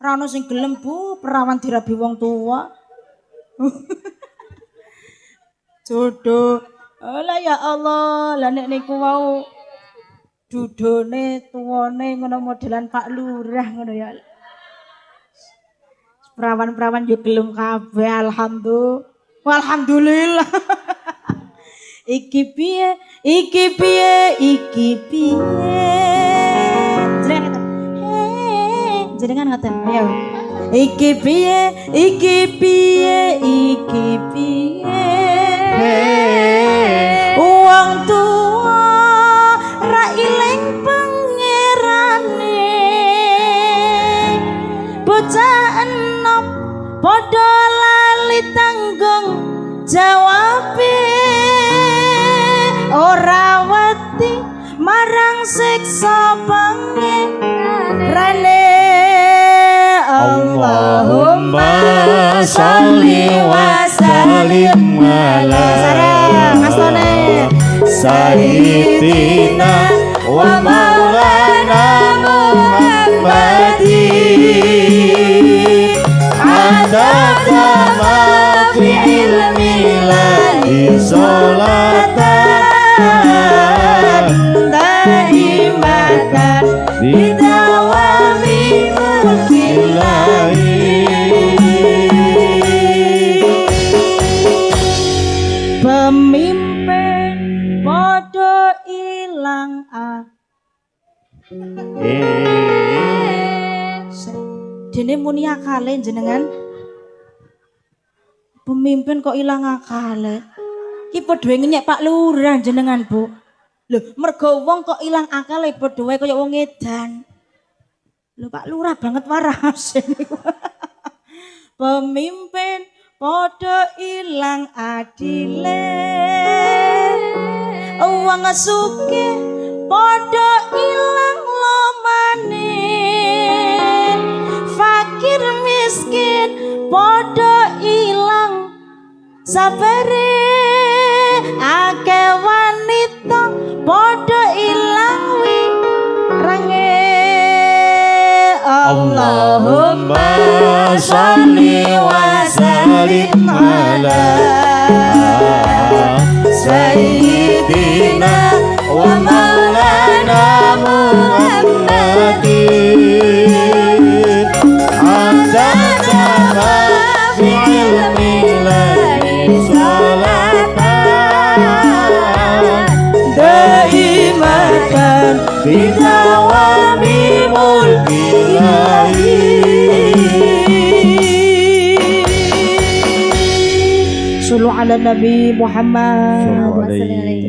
Ora ono sing gelem, Bu, perawan dirabi wong tuwa. Jodoh. Alah ya Allah, lah nek niku wau dudone tuwane ngono modelan Pak Lurah ngono ya. Perawan-perawan yo gelem kabeh alhamdulillah. Alhamdulillah. Iki piye? Iki piye? Iki piye? Jenengan ngoten. Ayo. Iki piye? Iki piye? Iki piye? Wong tuwa ra iling pangerane. Bocah enom padha lali tanggung jawabe. Ora wedi marang siksa pangerane. Allahumma sholli wa sallim ala sayyidina wa maulana Muhammadin adada ma fi ilmi lahi sholatan daimatan bidawami mulkilahi. Pemimpin podo ilang dene muni akale jenengan. Pemimpin kok ilang akale? Ki padha ngenyek Pak Lurah jenengan, Bu. Lho, mergo wong kok ilang akale padha wae kaya wong edan. Lho Pak Lurah banget waras niku. Pemimpin padha ilang adile. Wong sugih padha ilang lomane. Fakir miskin padha ilang sabare. Akeh wanita padha ilang wirange. Allahumma sholli wa sallim ala sayyidina wa maulana Muhammadin azza ma fi ilmi lahi sholatan daimatan bidawami mulkilahi. Sallu ala Nabi Muhammad.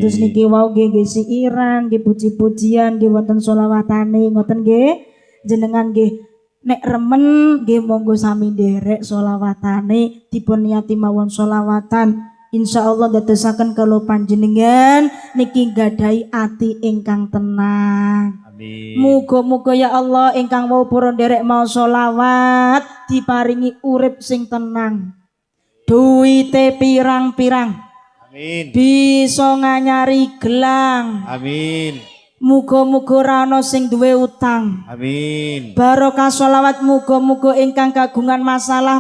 Terus niki wau nggih siiran, nggih puji-pujian, nggih wonten selawatane ngoten nggih. Jenengan nggih nek remen nggih monggo sami nderek selawatane dipun niati mawon selawatan. Insyaallah dadosaken kula panjenengan niki gadahi ati ingkang tenang. Amin. Muga-muga ya Allah ingkang wau para nderek mau selawat diparingi urip sing tenang. Duite pirang-pirang. Amin. Bisa nganyari gelang. Amin. Muga-muga ora ana sing duwe utang. Amin. Barokah sholawat muga-muga ingkang kagungan masalah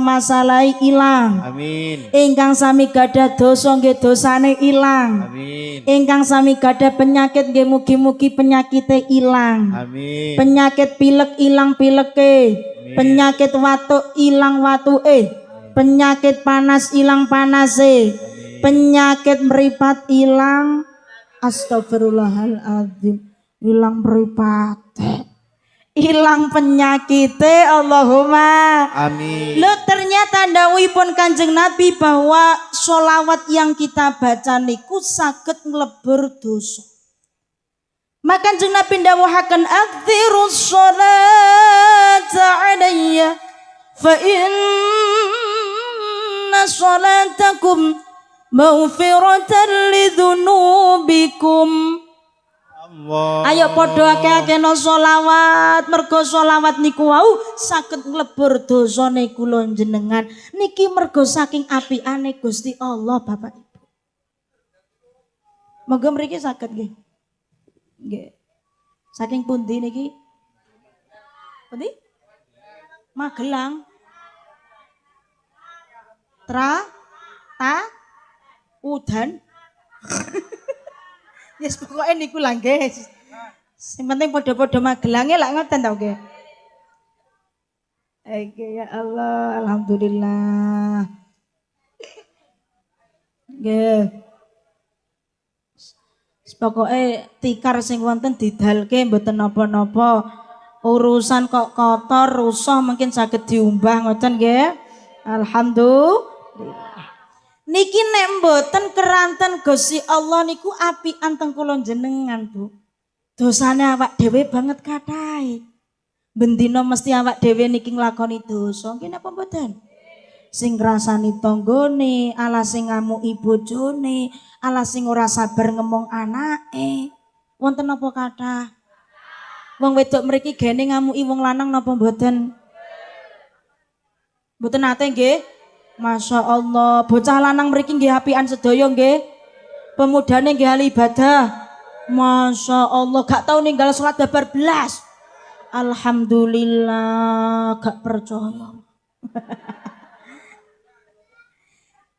ilang. Amin. Ingkang sami gadah dosa nggih dosane ilang. Amin. Ingkang sami gadah penyakit nggih mugi-mugi penyakite ilang. Amin. Penyakit pilek ilang pileke. Penyakit watuk ilang watuke. Penyakit panas ilang panase. Penyakit meripat ilang. Astagfirullahaladzim. Ilang mripate, ilang penyakite, Allahumma amin. Lo ternyata dawuhipun Kanjeng Nabi bahwa sholawat yang kita baca niku saged nglebur dosa. Maka Kanjeng Nabi dawuhaken aktsirus sholata alayya fa inna sholatakum maghfiratan lidzunubikum. Ayo padha akeh-akehna sholawat, mergo sholawat niku wau saged nglebur dosane kula jenengan. Niki mergo saking apiane Gusti Allah Bapak Ibu. Moga mriki saged nggih. Nggih. Saking pundi niki? Pundi? Magelang. Udan. Yes, pokoknya niku lah guys. Yang penting podo-podo Magelange lak ngoten tau nggih. Oke ya Allah, alhamdulillah. Nggih. Pokoke tikar sing wonten didalke mboten napa-napa. Urusan kok kotor, rusuh mungkin saged diumbah ngoten nggih. Alhamdulillah. Niki nek mboten keranten Gusti Allah niku apian teng kula jenengan, Bu. Dosane awak dhewe banget kathahe. Bendina mesti awak dhewe niki nglakoni dosa, nggih napa mboten? Sing ngrasani tanggane, ala sing ngamuki bojone, ala sing ora sabar ngomong anake. Wonten napa kathah? Wong wedok mriki gene ngamuki wong lanang napa mboten? Mboten nate nggih? Masya Allah, bocah lanang mriki nggih apian sedaya nggih. Pemudane nggih ahli ibadah. Masya Allah, gak tau ninggal sholat babar belas. Alhamdulillah, gak percaya.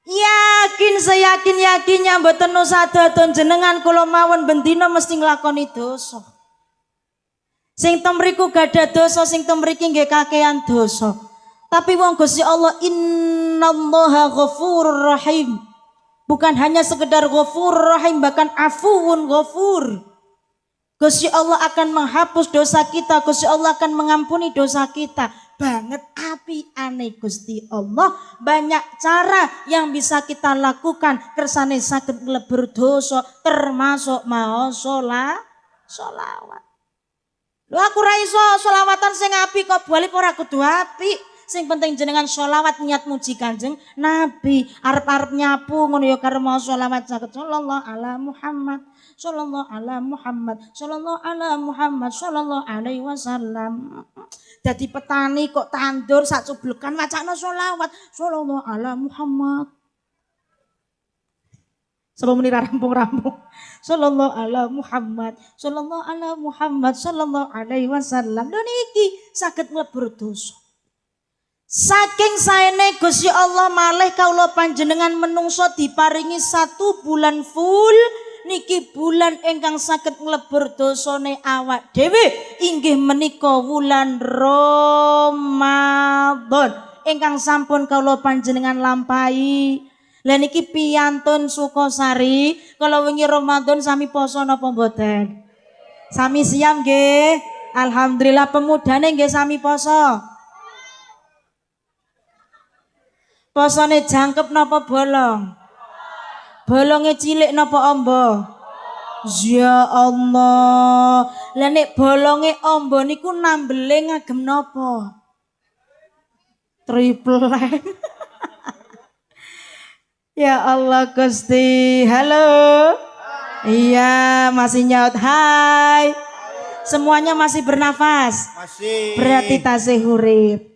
Yakin seyakin-yakinnya mboten nusadatan jenengan kula mawon bendina mesti nglakoni dosa. Sing temriku gadah dosa, sing temriki nggih kakean dosa. Tapi wong Gusti Allah innallaha ghafurur rahim. Bukan hanya sekedar ghafurur rahim, bahkan afuwun ghafur. Gusti Allah akan menghapus dosa kita, Gusti Allah akan mengampuni dosa kita. Banget api aneh Gusti Allah. Banyak cara yang bisa kita lakukan kersane saged nglebur dosa, termasuk mau sholawat. Lho aku ra iso sholawatan sing apik kok balik ora kudu apik. Sing penting jenengan sholawat niat muji Kanjeng Nabi. Arep-arep nyapu ngono ya karo mau sholawat saged sallallahu ala Muhammad, sallallahu ala Muhammad, sallallahu ala Muhammad, sallallahu alaihi wasallam. Dadi petani kok tandur sak cublekan wacana sholawat sallallahu ala Muhammad. Sebelum muni rampung-rampung. Sallallahu ala Muhammad, sallallahu ala Muhammad, sallallahu alaihi wasallam. Lho niki saged mlebur dosa. Saking saene Gusti Allah malih kawula panjenengan menungso diparingi 1 bulan full niki bulan ingkang saged nglebur dosane awak dhewe inggih menika wulan Ramadan ingkang sampun kawula panjenengan lampahi. Lah niki piyantun Sukosari kala wingi Ramadan sami poso napa mboten? Sami siam nggih. Alhamdulillah pemudane nggih sami poso. Posone jangkep napa bolong? Bolonge cilik napa amba? Ya Allah. Lah nek bolonge amba niku nambele ngagem napa? Triple. Ya Allah Gusti. Halo. Iya, masih nyaut. Hai. Semuanya masih bernafas. Masih. Berarti tasih urip.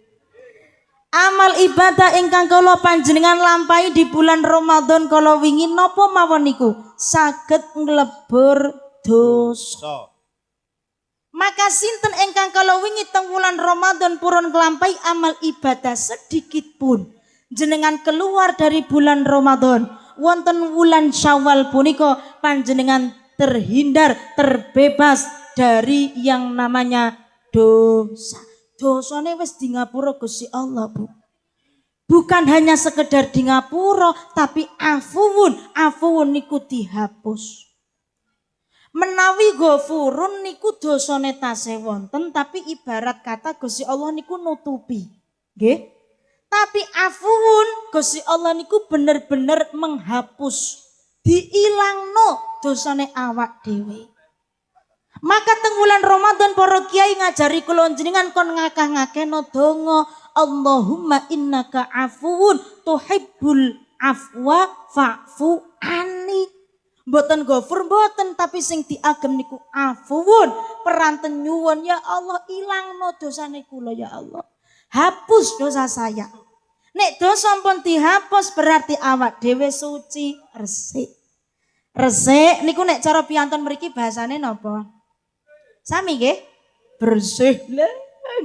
Amal ibadah ingkang kula panjenengan lampahi di bulan Ramadan kala wingi napa mawon niku saged nglebur dosa. Maka sinten engkang kalau wingi teng wulan Ramadan purun kelampai amal ibadah sedikit pun jenengan keluar dari bulan Ramadan wonten wulan Syawal punika panjenengan terhindar terbebas dari yang namanya dosa. Dosane wis di ngapura Gusti Allah, Bu. Bukan hanya sekedar di ngapura tapi afuun niku dihapus. Menawi ghafurun niku dosane tasih wonten tapi ibarat kata Gusti Allah niku nutupi. Nggih. Tapi afuun Gusti Allah niku bener-bener menghapus. Diilangno dosane awak dhewe. Maka teng wulan Ramadan para kiai ngajari kula jenengan kon ngakeh-ngakehno donga Allahumma innaka afuun tuhibbul afwa fa'fu anni. Mboten ghafur mboten tapi sing diagem niku afuun peranten nyuwun ya Allah ilangno dosane kula ya Allah. Hapus dosa saya. Nek dosa pun dihapus berarti awak dhewe suci resik. Resik niku nek cara piantun mriki bahasane napa? Sami nggih? Bersih. Lah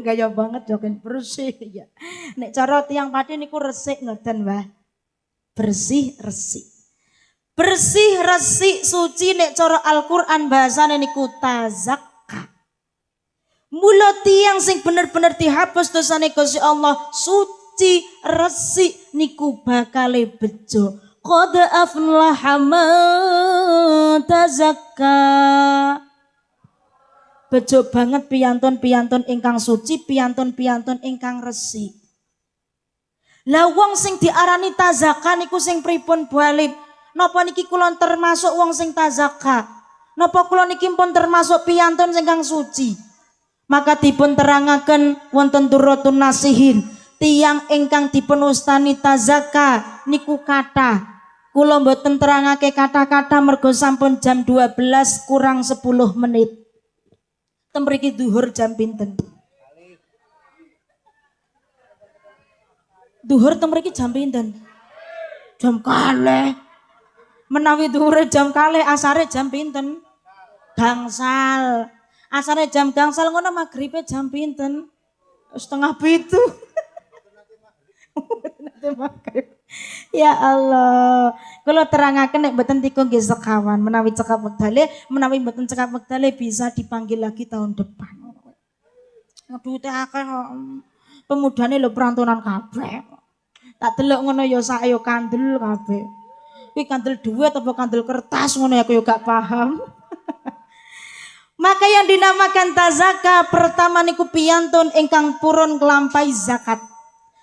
gaya banget jogen bersih ya. Nek cara tiyang Pati niku resik ngoten, Mbah. Bersih resik. Bersih resik suci nek cara Al-Qur'an bahasane niku tazakka. Mula tiyang sing bener-bener dihapus dosane Gusti Allah suci resik niku bakale bejo. Qad aflaha man tazakka. Bejo banget piyantun-piyantun ingkang suci, piyantun-piyantun ingkang resik. Lah wong sing diarani tazakka niku sing pripun Bu Alif? Napa niki kula termasuk wong sing tazakka? Napa kula niki pun termasuk piyantun ingkang suci? Maka dipun terangaken wonten Durratun Nasihin, tiyang ingkang dipun ustani tazakka niku kathah. Kula mboten terangake kata-kata mergo sampun jam 12 kurang 10 menit. Temriki duhur jam pinten? Duhur temriki jam pinten? Jam kalih. Menawi duhure jam kalih, asare jam pinten? Gangsal. Asare jam gangsal ngono maghribe jam pinten? Setengah 7. Ya Allah, kalau terangaken nek mboten tiku nggih sekawan, menawi cekap wektale, menawi mboten cekap wektale bisa dipanggil lagi tahun depan. Duwite akeh kok. Pemudane lho perantunan kabeh. Tak delok ngono ya sak yo kandel kabeh. Kuwi kandel duit apa kandel kertas ngono ya aku yo gak paham. Maka yang dinamakan tazaka pertama niku piyantun ingkang purun kelampai zakat.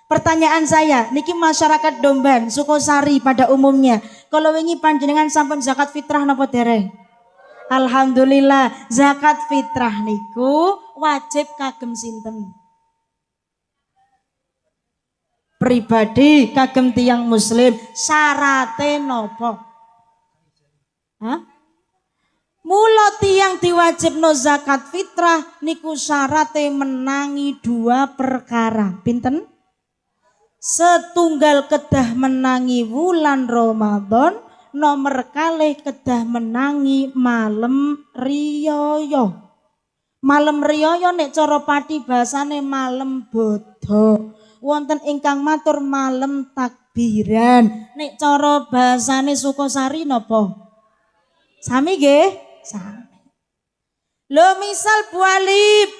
Pertanyaan saya, niki masyarakat Domban, Sukosari pada umumnya, kalau wingi panjenengan sampun zakat fitrah napa dereng? Alhamdulillah, zakat fitrah niku wajib kagem sinten? Pribadi kagem tiyang muslim, syarate napa? Hah? Mula tiyang diwajibno zakat fitrah niku syarate menangi 2 perkara. Pinten? Setunggal kedah menangi wulan Ramadan, nomor kalih kedah menangi malam riyaya. Malam riyaya nek cara Pati bahasane malam bodho. Wonten ingkang matur malam takbiran. Nek cara bahasane Sukosari napa? Sami nggih? Sami. Lho misal Bu Alif,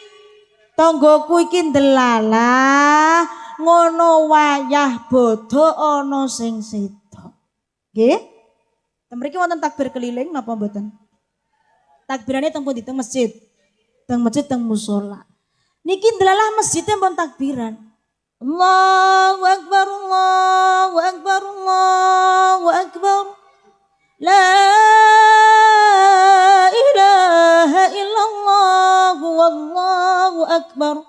tanggoku iki ndelalah ngono wayah bodho ana sing sedo. Nggih? Mriki wonten takbir keliling napa mboten? Takbirane teng pundi? Teng masjid. Teng masjid teng musala. Niki ndelalah masjidnya pun takbiran. Allahu akbar Allahu akbar Allahu akbar. La ilaha illallah wallahu akbar.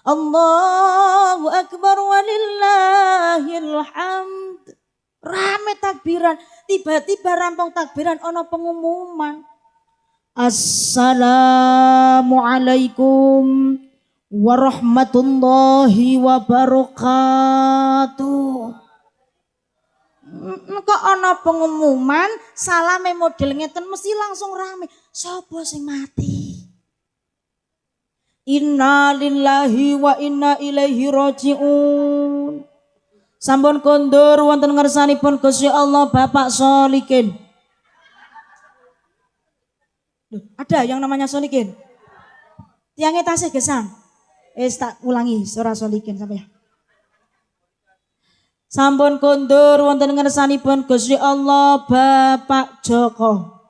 Allahu akbar walillahil hamd. Rame takbiran, tiba-tiba rampung takbiran ana pengumuman. Assalamualaikum warahmatullahi wabarakatuh. Kok ana pengumuman salame model ngeten mesti langsung rame. Sapa sing mati? Inna lillahi wa inna ilaihi rajiun. Sampun kondur wonten ngersanipun Gusti Allah Bapak Solikin. Ada yang namanya Solikin? Tiangnya tasih gesang. Tak ulangi surah Solikin sampai. Sampun kondur wonten ngersanipun Gusti Allah Bapak Joko.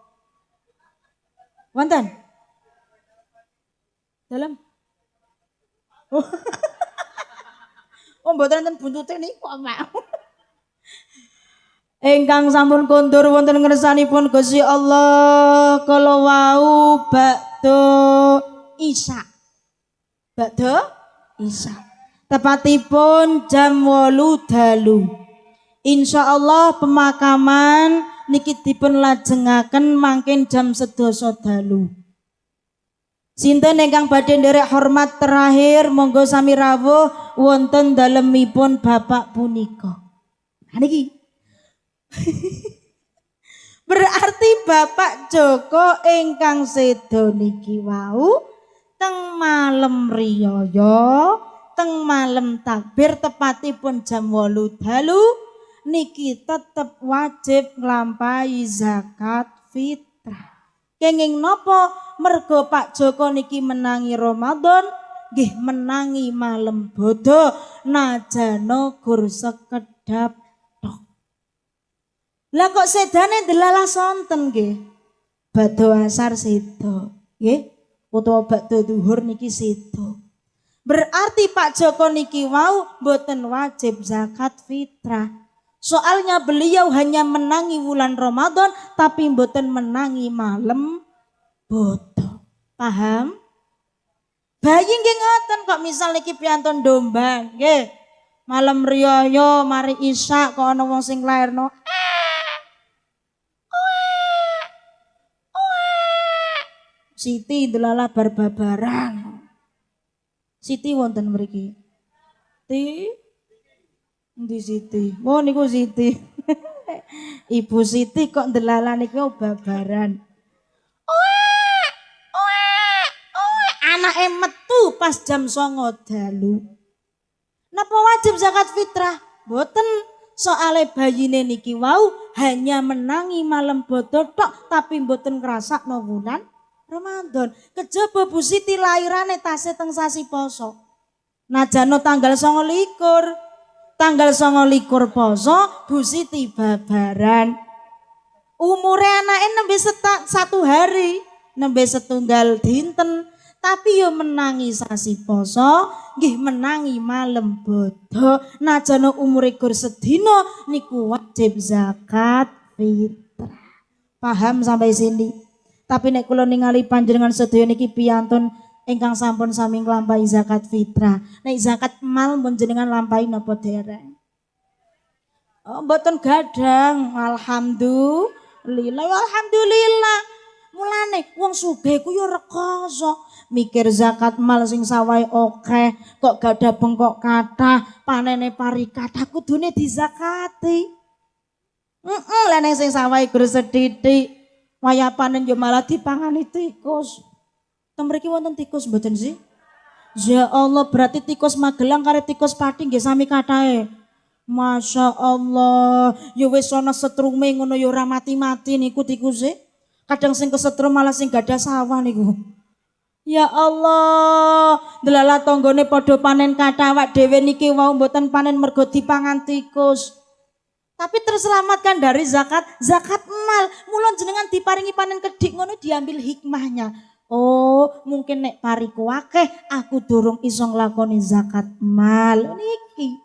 Wonten? Dalam? Oh mboten enten buntute niku mau. Ingkang sampun kondur wonten ngersanipun Gusti Allah kala wau bakdo Isya. Bakdo Isya. Tepatipun jam 8 dalu. Insyaallah pemakaman niki dipun lajengaken mangkin jam 11 dalu. Sinten ingkang badhe nderek hormat terakhir monggo sami rawuh wonten dalemipun bapak punika. Niki. Berarti Bapak Joko ingkang sedo niki wau teng malem riyaya, teng malem takbir tepatipun jam 8 dalu niki tetep wajib nglampahi zakat fitrah. Kenging napa? Mergo Pak Joko niki menangi Ramadan, nggih menangi malem bodo najana gur sekedap tok. Lah kok sedane delalah sonten nggih? Badhe asar sedo, nggih. Utawa badhe zuhur niki sedo. Berarti Pak Joko niki wau mboten wajib zakat fitrah. Soalnya beliau hanya menangi bulan Ramadan tapi mboten menangi malam bodo. Paham? Bayi nggih ngoten kok misal niki piantun domba, nggih. Malam riyaya mari isya kok ana wong sing lairno. Siti delala bar-babaran. Siti wonten mriki. Endi Siti? Oh niku Siti. Ibu Siti kok delala niku babaran. Anake metu pas jam 09.00 dalu. Napa wajib zakat fitrah? Mboten. Soale bayine niki wau hanya menangi malam bodo tok tapi mboten ngrasakno wulan Ramadan. Kejaba Bu Siti lairane tasih teng sasi poso. Najano tanggal 29. Tanggal 29 poso Bu Siti babaran. Umure anake nembe 1 hari, nembe setunggal dinten, tapi yo menangi sasi poso, nggih menangi malam bodo. Najana umure gur sedina niku wajib zakat fitrah. Paham sampai sini? Tapi nek kula ningali panjenengan sedaya niki piyantun ingkang sampun sami nglampahi zakat fitrah. Nek zakat mal pun jenengan lampahi napa dereng? Oh, mboten gadang. Alhamdulillah. Alhamdulillah. Mulane wong sugih ku yo rekoso mikir zakat mal sing sawahe akeh, kok gadah bengkok kathah, panene pari kathah kudune dizakati. Lah nek sing sawahe gur sethithik, wayah panen yo malah dipangani tikus. Mriki wonten tikus mboten sih? Ya Allah, berarti tikus Magelang karo tikus Pati nggih sami kathahe. Masya Allah, ya wis ana setrume ngono ya ora mati-mati niku tikuse. Kadang sing kesetrum malah sing gadah sawah niku. Ya Allah, delala tanggane padha panen kathah awak dhewe niki wau mboten panen mergo dipangan tikus. Tapi terselamatkan dari zakat mal. Mulon jenengan diparingi panen kedik ngono diambil hikmahnya. Oh, mungkin nek pariku akeh aku durung iso nglakoni zakat mal niki.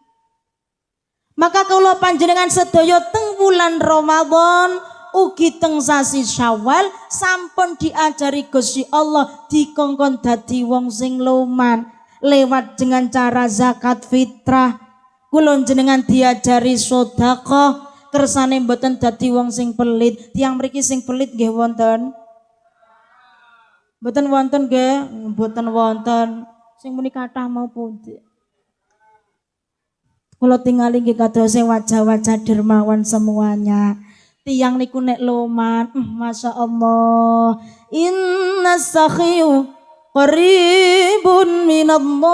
Maka kula panjenengan sedaya teng wulan Ramadan ugi teng sasi Syawal sampun diajari Gusti Allah dikongkon dadi wong sing loman lewat dengan cara zakat fitrah. Kula jenengan diajari sedekah kersane mboten dadi wong sing pelit. Tiang mriki sing pelit nggih wonten? Mboten wonten nggih, mboten wonten. Sing muni kathah mau pundi. Kula tingali nggih kadose wajah-wajah dermawan semuanya. Tiang niku nek loman, Masya Allah. Inna sakhiyu qaribun minallah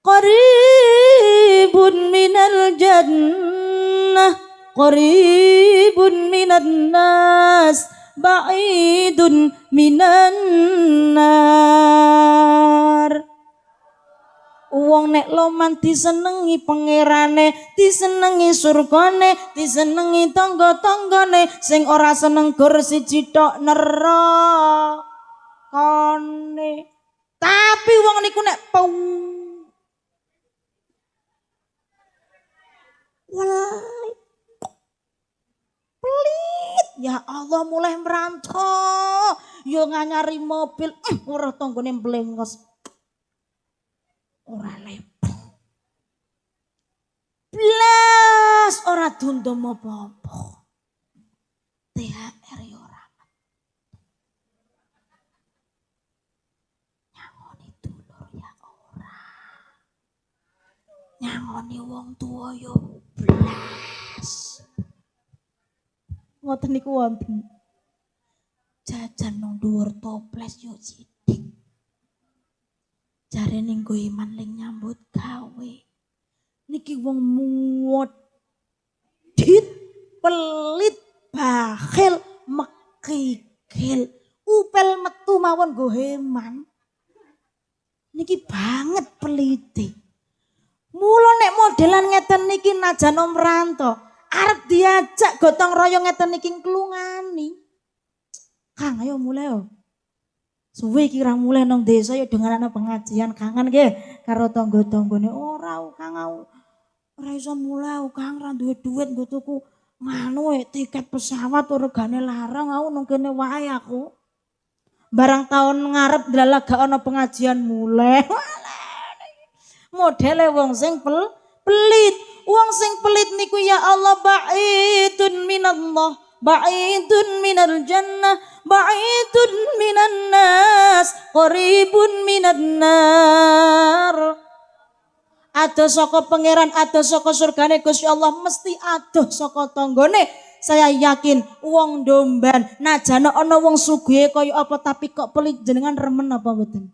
qaribun minal jannah qaribun minan nas ba'idun minan nar. Wong nek loman disenengi pangerane, disenengi surgane, disenengi tangga-tanggane, sing ora seneng gur siji tok nerakane. Tapi wong niku nek pelit, ya Allah mulai merantau, yo nganyari mobil, ora tanggane mblengos. Ora lepel. Blas ora dundum apa-apa. THR ya ora. Nyangoni dulur ya ora. Nyangoni wong tua ya blas. Ngoten niku wonten. Jajan nang dhuwur toples yo sithik. Jare ning go iman ling nyambut gawe. Niki wong modit, pelit, bakhil, mekikil, upel metu mawon go heman. Niki banget pelite. Mula nek modelan ngeten niki najan om ranto, arep diajak gotong royong ngeten niki klungani. Kang ayo mulai yo. Suwe kira mulai nang desa ya dengan anak pengajian kangen nggih karo tangga-tanggane ora Kang ora iso mulai Kang ra duwe duit nggo tuku nganu tiket pesawat regane larang nang kene wae aku. Barang tahun ngarep dalah gak ana pengajian mulai. Modele wong sing pelit. Wong sing pelit niku ya Allah ba'idun minallah, ba'idun minal jannah, ba'idun minan nas, qaribun minan nar. Adoh saka pangeran, adoh saka surgane Gusti Allah, mesti adoh saka tanggane. Saya yakin wong domban najane ana wong sugih kaya apa tapi kok pelit jenengan remen apa mboten?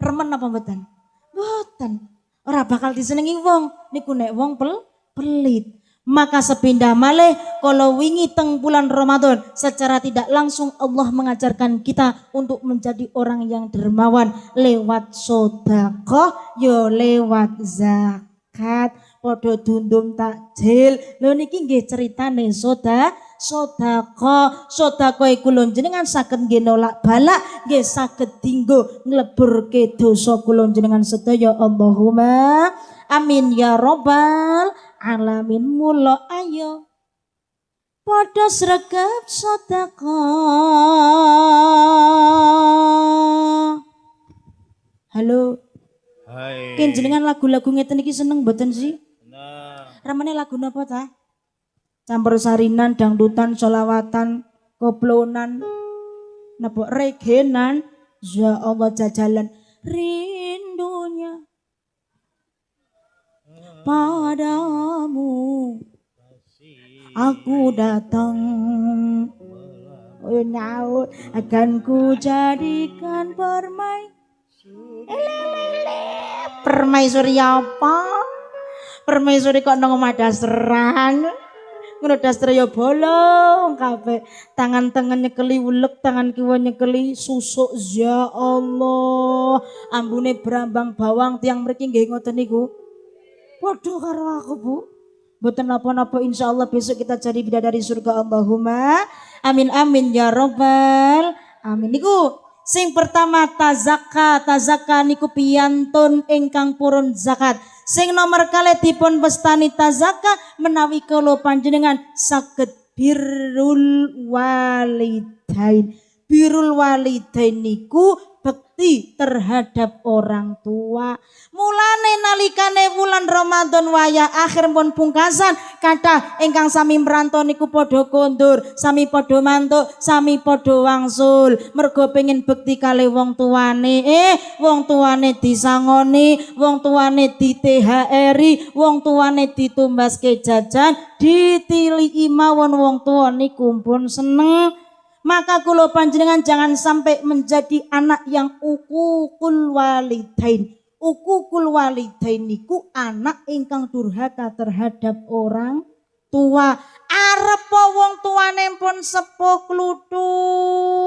Remen apa mboten? Mboten. Ora bakal disenengi wong niku nek wong pelit. Maka sepindah malih kalau wingi teng bulan Ramadan secara tidak langsung Allah mengajarkan kita untuk menjadi orang yang dermawan lewat sedekah yo lewat zakat padha dundum takjil. Lho niki nggih critane sedekah iku lho jenengan saged nggih nolak balak nggih saged dinggo ngleburke dosa kula jenengan sedaya. Allahumma amin ya rabbal alamin. Mula ayo padha sregep sedekah. Halo. Hai. Ken jenengan lagu-lagu ngeten iki seneng mboten sih? Nah, Ramane lagu napa ta? Campur sarinan, dangdutan, solawatan, koplonan, napa regenan, ya Allah jajalan rindunya padamu aku datang nyaut akan ku jadikan permaisuri apa? Permaisuri kok nang omah dasteran. Ngono daster ya bolong kabeh. Tangan tengen nyekeli ulek, tangan kiwa nyekeli susuk. Ya Allah, ambune brambang bawang tiang mriki nggih ngoten niku. Waduh karo aku, Bu. Mboten napa-napa insyaallah besok kita jadi bidadari surga. Allahumma amin amin ya rabbal amin. Niku sing pertama tazakka niku piyantun ingkang purun zakat. Sing nomor kalih dipun pestani tazakka menawi kula panjenengan saged birrul walidain. Birrul walidain niku bakti terhadap orang tua. Mulane nalikane wulan Ramadan wayah akhir pun pungkasan kathah ingkang sami mrantau niku padha kondur, sami padha mantuk, sami padha wangsul. Mergo pengin bekti kali wong tuane, wong tuane disangoni, wong tuane di THR-i, wong tuane ditumbaske jajan, ditiliki mawon wong tuwa niku pun seneng. Maka kula panjenengan jangan sampai menjadi anak yang ukukul walidain. Ukukul walidain niku anak ingkang durhaka terhadap orang tua. Arep wong tuane pun sepuh kluthuk.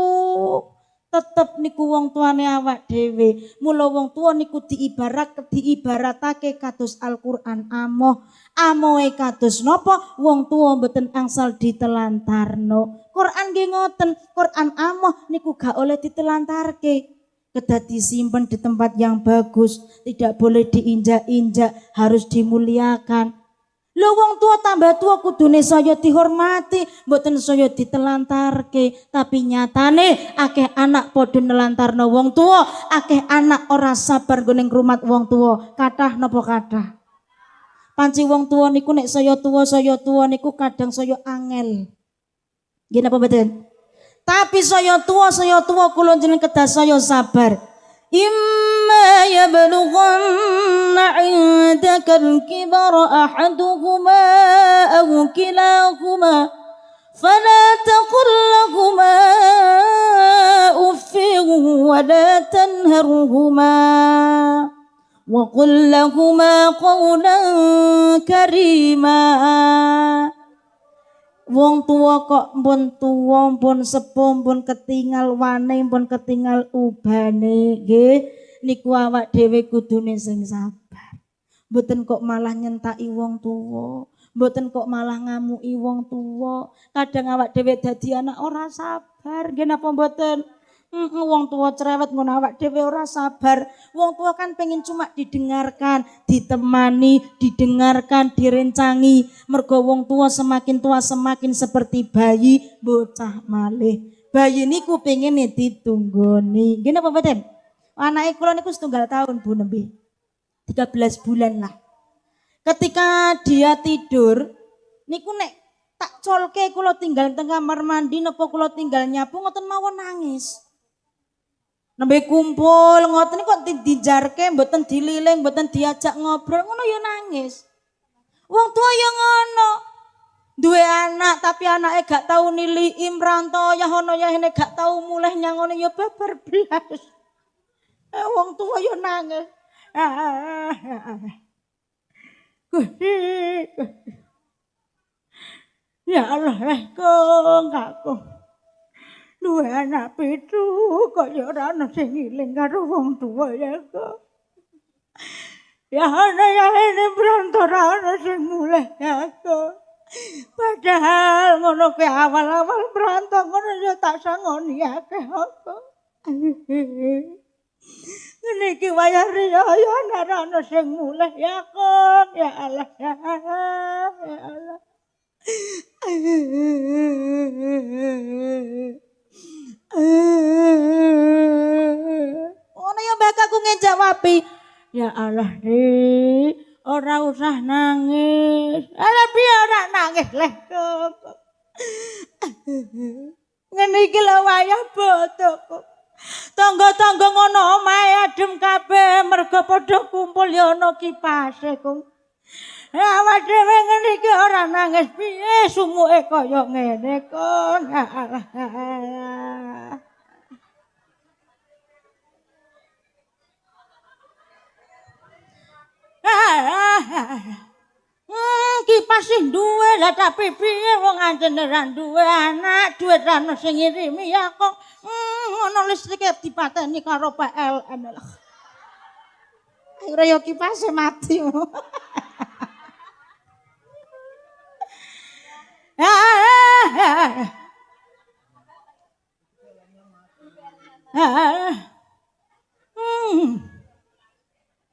Tetep niku wong tuane awak dhewe. Mula wong tua niku diibaratake kados Al-Qur'an amoh. Amohe kados napa? Wong tua mboten angsal ditelantarno. Quran nggih ngoten, Quran amoh niku gak oleh ditelantarke. Kedah disimpen di tempat yang bagus, tidak boleh diinjak-injak, harus dimuliakan. Lho wong tua tambah tua kudune saya dihormati, mboten saya ditelantarke. Tapi nyatane akeh anak padha nelantarno wong tua, akeh anak ora sabar nggo ning ngrumat wong tua. Kathah napa kathah? Panci wong tua niku nek saya tua niku kadang saya angel. Nggih napa mboten? Tapi saya tua kula jeneng kedah saya sabar. Imma yablughanna 'indaka al-kibara ahaduhuma aw kilahuma fala taqul lahumā uffin wa la tanharhumā wa qul lahumā qawlan karīmā. Wong tua kok mpun tua, mpun sepuh, mpun ketinggal wane, mpun ketinggal ubane, nggih. Niku awak dhewe kudune sing sabar. Mboten kok malah nyentaki wong tua, mboten kok malah ngamuki wong tua. Kadang awak dhewe dadi anak ora sabar, nggih napa mboten? Wong tua cerewet ngono awak dhewe ora sabar. Wong tua kan pengen cuma didengarkan, ditemani, didengarkan, direncangi. Mergo wong tua semakin seperti bayi bocah malih. Bayi niku pengen ditunggoni. Nggih napa mboten? Anake kula niku setunggal tahun Bu nembe. 13 bulan lah. Ketika dia tidur niku nek tak colke kula tinggal teng kamar mandi napa kula tinggal nyapu ngoten mawon nangis. Nembe kumpul ngoten kok dijarke mboten dililing, mboten diajak ngobrol ngono ya nangis. Wong tua ya ngono. Duwe anak tapi anake gak tau niliki mrantau ya ono ya ini gak tau mulih nyangone ya babar blas. Wong tua ya nangis. Ya Allah kakku. Duwe anak pitu kok ya ora ana sing ngiling karo wong tuwa ya kok. Ya ana ya ini mrantau ana sing mulih ya kok. Padahal ngono ke awal-awal mrantau ngono ya tak sangoni akeh kok. Ngene iki wayah riyo ya ana sing mulih ya kok. Ya Allah ya Allah. Ngono ya mbak aku ngejawabi. Ya Allah ora usah nangis. Tapi ora nangis leh kok. Ngene iki lho wayah bodo kok. Tangga-tangga ngono omahe adem kabeh mergo padha kumpul ya ana kipase kok. Awak dhewe ngene iki ora nangis piye sumuke kaya ngene kok. Kipas sing duwe lah tapi piye wong anjene ra duwe anak, duwe ra ono sing ngirimi ya kok. Ngono listrike dipateni karo PLN lah. Ora yo kipase mati.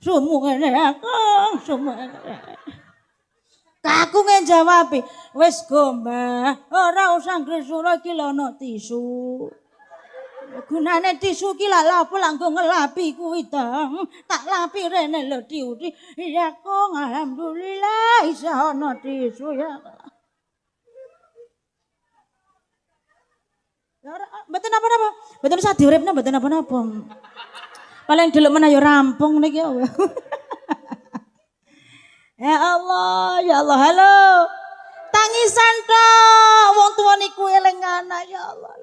Sumuke aku, sumuke. Aku ngejawabi, wis go Mbah, ora usah gresura iki lho ana tisu. Gunane tisu ki lak lapo lak nggo ngelapi kuwi dong. Tak lapi rene lho diuti. Ya kong alhamdulillah iso ana tisu ya. Ya ora mboten napa-napa. Mboten usah diuripne mboten napa-napa. Paling delok menawa ya rampung niki ya. Ya Allah, ya Allah. Halo. Tangisan tok wong tuwa niku eling anak ya Allah.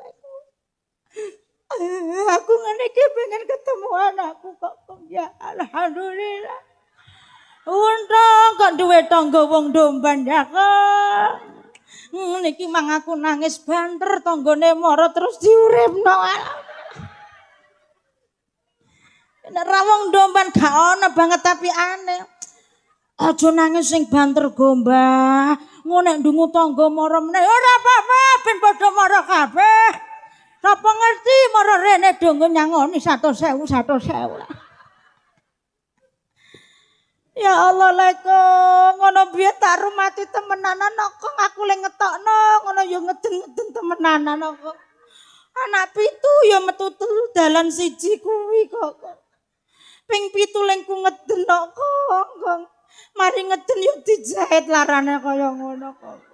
Aku ngene iki pengen ketemu anakku kok ya alhamdulillah. Untung kok duwe tangga wong domban ya kok. Niki mang aku nangis banter tanggane mara terus diuripno. Nek ra wong domban gak ana banget tapi aneh. Aja nangis sing banter gombah. Ngono ndungu tangga mara meneh ora apa-apa ben padha mara kabeh. Sapa ngerti mara rene donga nyangoni 100.000 100.000. Ya Allah leko ngono biyen tak rumati temenanan kok aku le ngetokno ngono ya ngeden-ngeden temenanan kok. Anak pitu ya metu dalan siji kuwi kok. Ping 7 lengku ngeden kok. Mari ngeden yo dijahit larane kaya ngono kok.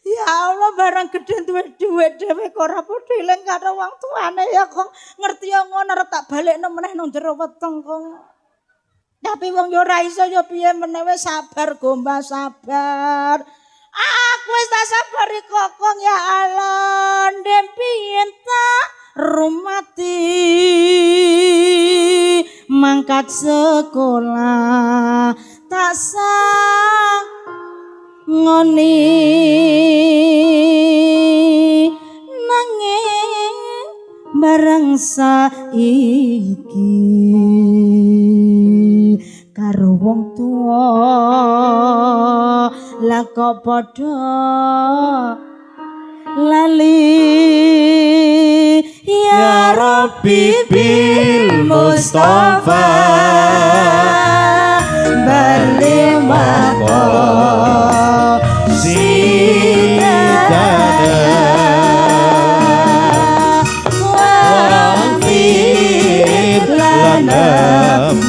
Ya Allah barang gedhe duwe dhuwit dhewe kok ora padha eling karo wong tuane ya kok ngerti yo ngono arep tak balekno meneh nang jero weteng kok. Tapi wong yo ora iso yo piye meneh wis sabar gombah sabar. Aku wis tak sabar kokong ya Allah ndem piyen tak rumati mangkat sekolah tak sang ngoni nanging bareng saiki karo wong tuwa lah kok padha lali ya Rabbi bil Mustafa balik mako sidana wafir lana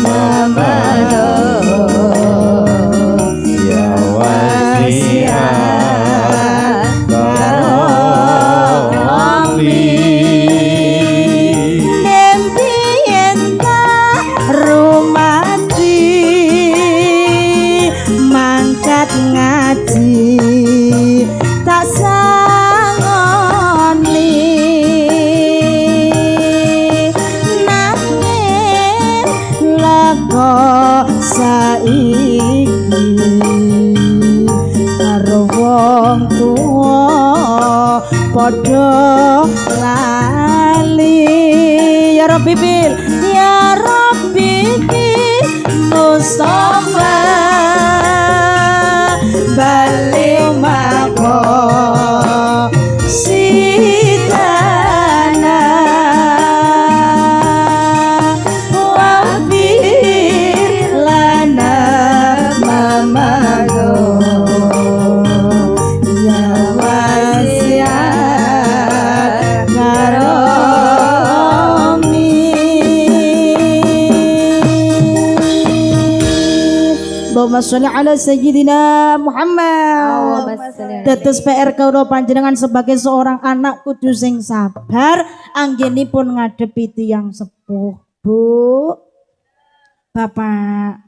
mamado ya wasiat karomi ngaji tak sangoni nanging lego saiki karo wong tuwa padha lali ya Rabbi bil ya Rabbi Mustafa balik mako sidana wafir lana mamado ya wasiat karomi. Allahumma sholli ala sayyidina Muhammad. Dados PR kawula panjenengan sebagai seorang anak kudu sing sabar anggenipun ngadepi tiyang sepuh. Bu, Bapak,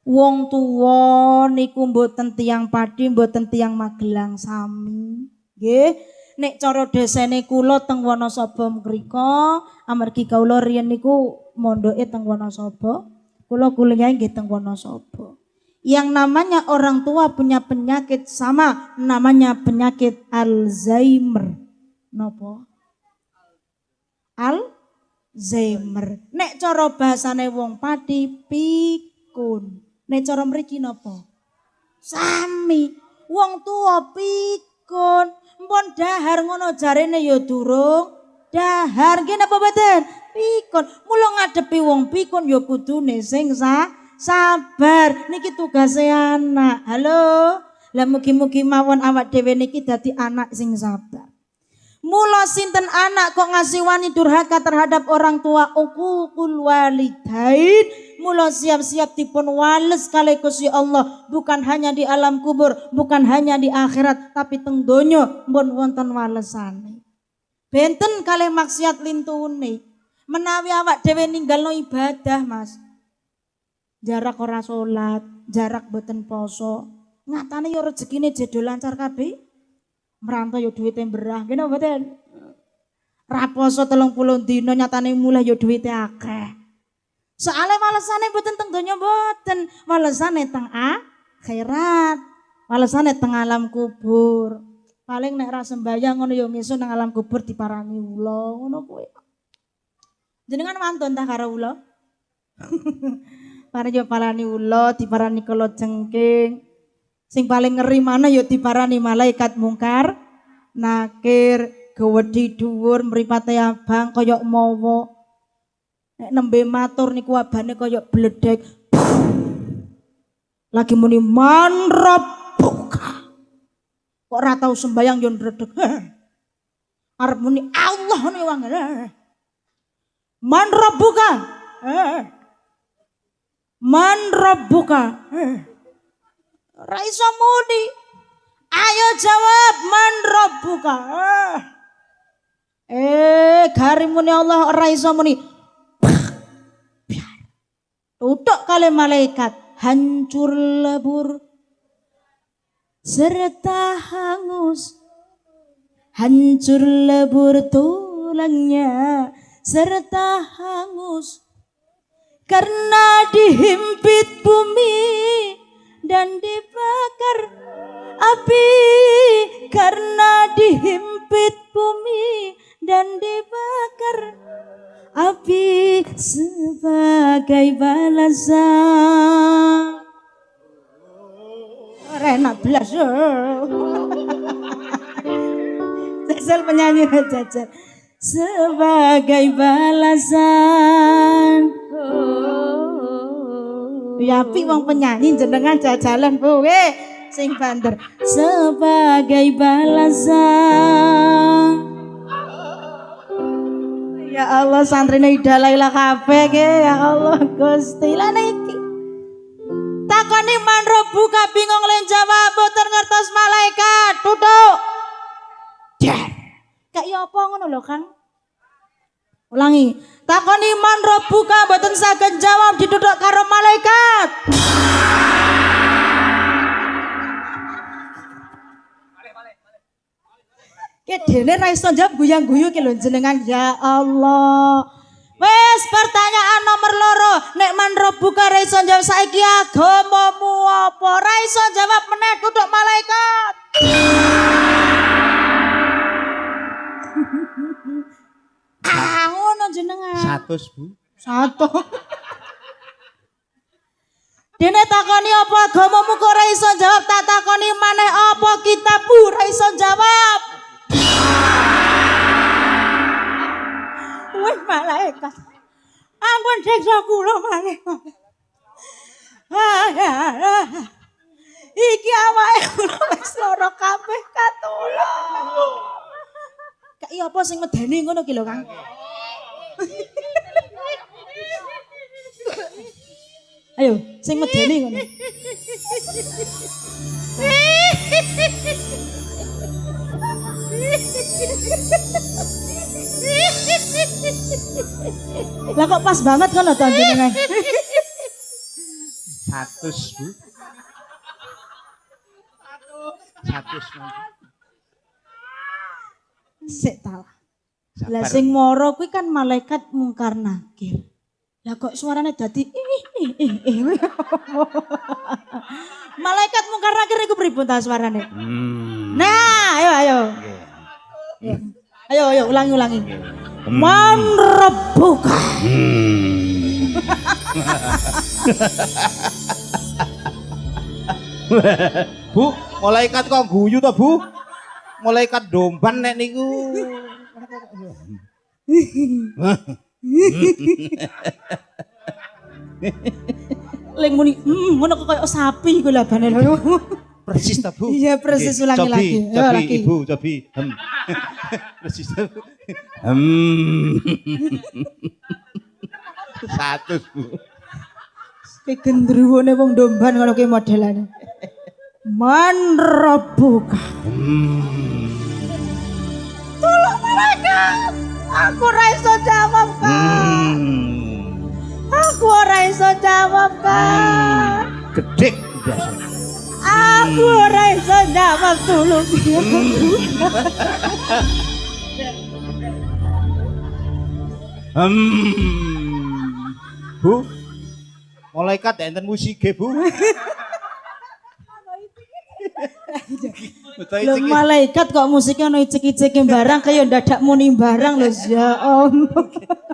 wong tuwa niku mboten tiyang Pati, mboten tiyang Magelang sami. Nggih, nek cara desene kula teng Wonosobo mriko amargi kawula riyen niku mondoke teng Wonosobo. Kula kuliah nggih teng Wonosobo. Yang namanya orang tua punya penyakit sama, namanya penyakit Alzheimer. Napa? Alzheimer. Nek cara bahasane wong Pati pikun. Nek cara mriki napa? Sami. Wong tua pikun. Mpun dahar ngono jarene ya durung dahar. Nggih napa mboten? Pikun. Mula ngadepi wong pikun ya kudune sing sabar, niki tugase anak. Halo, lah mugi-mugi mawon awak dhewe niki dadi anak sing sabar. Mula sinten anak kok ngasiwani durhaka terhadap orang tua, uququl walidain. Mula siap-siap dipun wales kalih Gusti Allah, bukan hanya di alam kubur, bukan hanya di akhirat, tapi teng donya pun wonten walesane. Benten kalih maksiat lintune. Menawi awak dhewe ninggalno ibadah, Mas. Jarak ora salat, jarak boten poso. Nyatane yo rezekine jedo lancar kabeh. Merantau yo duwite berah, ngene mboten. Ra poso 30 dina nyatane mulih yo duwite akeh. Soale walesane mboten teng donya mboten, walesane teng akhirat. Walesane teng alam kubur. Paling nek ra sembayang ngono yo ngesun nang alam kubur diparani ula, ngono kuwi. Jenengan mantun ta karo ula? Parane yo parani ula, diparani kala jengking. Sing paling ngeri mana yo diparani malaikat mungkar, nakir, gewedi dhuwur, mripate abang kaya mawa. Nek nembe matur niku abane kaya bledek. Lagi muni man rabbuka. Kok ora tau sembayang yo ndredeg. Arep muni Allah ne wong. Man rabbuka. Man rabbuka. Ra iso muni. Ayo jawab man rabbuka. Gari muni Allah ora iso muni. Tutuk kali malaikat hancur lebur serta hangus. Hancur lebur tulangnya serta hangus karena dihimpit bumi dan dibakar api, karena dihimpit bumi dan dibakar api sebagai balasan. Enak belas. Jajal penyanyi jajal. Sebagai balasan. Ya api wong penyanyi jenengan jajalan Bu sing banter. Sebagai balasan. Ya Allah santrine idalailah kabeh ya Allah Gusti. Lah niki takoni man rabbuka bingung len jawab boten ngertos malaikat. Tutuk. Dar. Kayak apa ngono lho Kang? Ulangi. Takoni man rabbuka boten saged jawab ditutuk karo malaikat. Ki dene ra iso jawab guyang-guyu ki lho jenengan ya Allah. Wes pertanyaan nomor loro, nek man rabbuka ra iso jawab saiki agamamu apa? Ra iso jawab meneh tutuk malaikat. Ngono jenengan. 100 Bu. 100. Dene takoni apa agamamu kok ora iso jawab, tak takoni maneh apa kitabmu ora iso jawab. Wih malaikat. Ampun siksa kula malaikat. Iki awake kula wis lara kabeh katulung. Kak iya apa sing medeni ngono ki lho Kang. Ayo, sing medeni ngono. Lah kok pas banget kan to jenengan. 100 Bu. 100. Sik ta. Lah sing mara kuwi kan malaikat mungkar nakir. Lah kok suarane dadi malaikat mungkar nakir iku pripun ta suarane? Nah, ayo. Ayo ulangi. Man rabbuka. Bu, malaikat kok guyu to, Bu? Malaikat domban nek niku. Leng muni ngono kok koyo sapi iku labane lho. Persis ta, Bu? Iya, persis, Nggih. ulangi Cobi, lagi. Ayo, Cobi, lagi. Ibu, cobi. Persis ta, Bu? Satu, Bu. Ki gendruwone wong domban ngono ki modelane. Man rabbuka. Tolong malaikat. Aku ora iso jawab, Kak. Aku ora iso jawab, Kak. Gedek biasa. Aku ora iso jawab tolong ya. Bu. Malaikat enten musike, Bu. Betul Lho iki. malaikat kok musiknya ono icik-icike barang kaya dadak muni barang lho ya Allah.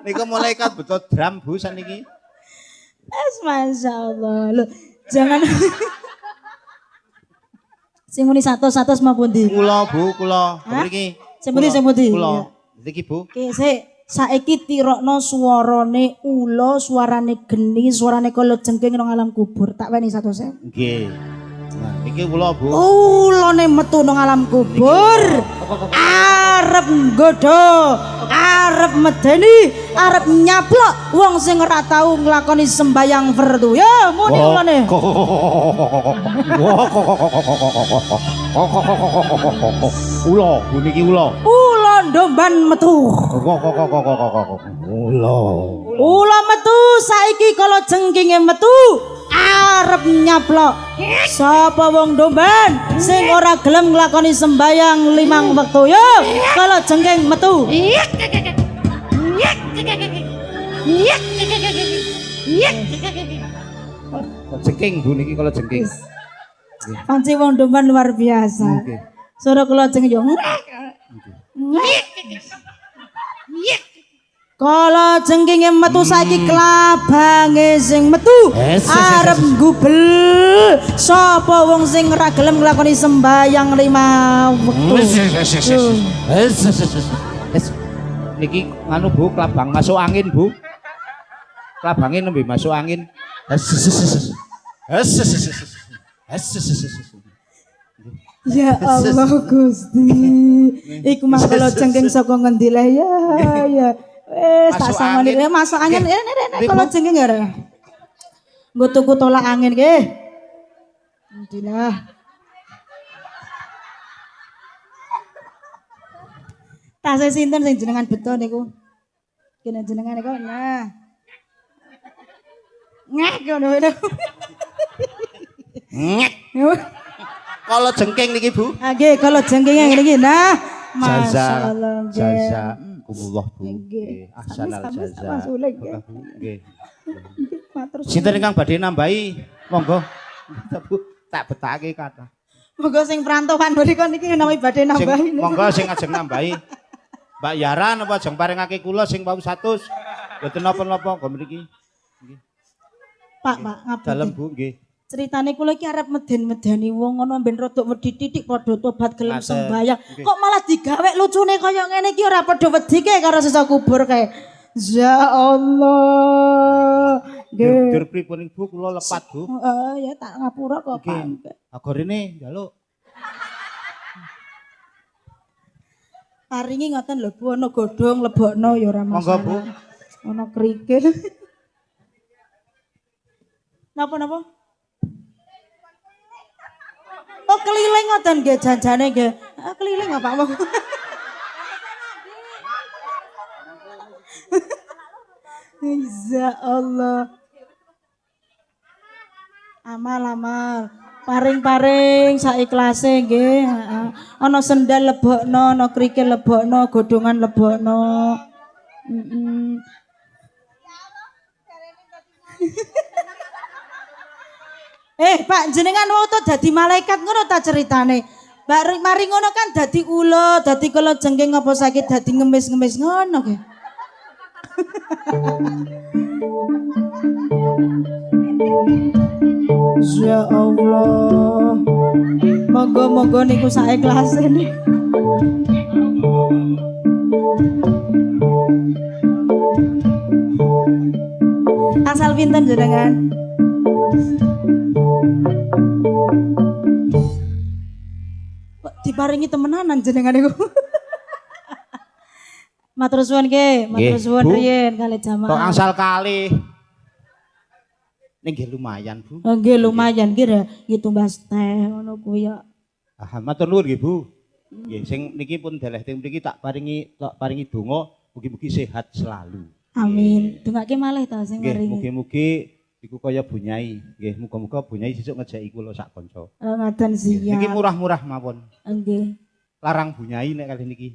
Niku malaikat betul drum, Bu saniki. Masyaallah. Lho jangan sing muni 100 mau pundi? Kula, Bu, kula. Hah? Mriki. Sing pundi, sing pundi? Kula. Niki, Bu. Oke, saiki tirokno suarane ula, suarane geni, suarane kala jengking nang alam kubur. Tak weni 100.000. Nggih. Nah, iki kula, Bu. Ulane metu nang alam kubur. Arep nggodho, arep medeni, arep nyaplok wong sing ora tau nglakoni sembayang fardu. Ya, muni ulane. Ula, Bu niki ula. Ula ndomban metu. Ula. Ula metu saiki kala jengkinge metu arep nyaplok. Sapa wong domban sing ora gelem nglakoni sembayang 5 wektu yo kala jengking metu. Jengking Bu niki kala jengking. Panci wong domban luar biasa. Nggih. Suara kala jengking yo. Kala jengkinge metu saiki klabange sing metu arep gubel sapa wong sing ora gelem nglakoni sembayang 5 wektu. Niki nganu Bu, klabang masuk angin Bu. Klabangin nembe masuk angin. Ya Allah Gusti. Iku mah kala jengking saka ngendi le ya. Wes tak Masuk samani angin. masuk angin. Nggih. Nek kala jengking ya. Nggo tuku tolak angin nggih. Alhamdulillah. Tasih sinten sing jenengan beto niku? Kene jenengan niku nah. Ngek ngono lho. Ngek. Kala jengking niki Bu. Nggih, kala jengkinge ngene iki. Nah, Jaza, masyaallah. jaza, kumullah Bu. Nggih. Nggih, ahsanal Sami-sami jaza. Mas Ulek, nggih. Berkah, Bu. Nggih. Matur Sinten ingkang badhe nambahi? Monggo. Bu, tak betake kata. Monggo sing perantauan mriku niki nami badhe Sing nambahi. monggo sing ajeng nambahi. Mbak Yara napa ajeng paringake kula sing wau 100. Mboten napa-napa nggo mriki. Pak, Dalem ngapunten. Bu, nggih. Ceritane kula iki arep meden-medeni wong ngono ben rodok wedi titik padha tobat gelem Ngaten. sembayang. Nggih. Kok malah digawe lucune kaya ngene iki ora padha wedi kae karo sisa kubur kae. Ya Allah. Nggih. Dur pripun Ibu kula lepat Bu. Ya tak ngapura kok, Pak. Nggih. Agorene njaluk. Paringi ngoten lho Bu, ana godhong lebokno ya ora Monggo, masalah. Bu. Ana krikil. Napa-napa? Oh, keliling ngoten nggih janjane nggih. Keliling apa Pak? Ya Allah. Amal-amal. Paring-paring saikhlase nggih, heeh. Ana sendal lebokno, ana krikil lebokno, godhongan lebokno. Pak jenengan mau to dadi malaikat ngono ta ceritane. Mari ngono kan dadi ula, dadi kala jengking apa sakit dadi ngemis-ngemis ngono ge. Ya Allah. Moga-moga niku saikhlase niku. Asal pinten jenengan? Diparingi temenanan jenengan niku. Matur suwun nggih, matur suwun riyen kalih jamaah. Kok angsal kalih. Ning nggih lumayan, Bu. Oh nggih lumayan nggih tumbas teh ngono kuwi ya. Ah, matur nuwun nggih, Bu. Nggih, sing niki pun deleh teng mriki tak paringi donga mugi-mugi sehat selalu. Amin. Dongake malih ta sing Nggih, maringi. mugi-mugi iku kaya Bu Nyai. Nggih, muga-muga Bu Nyai sesuk ngejeki kula sak kanca. Ngaten siap. Niki murah-murah mawon. Nggih. Larang Bu Nyai nek kali niki.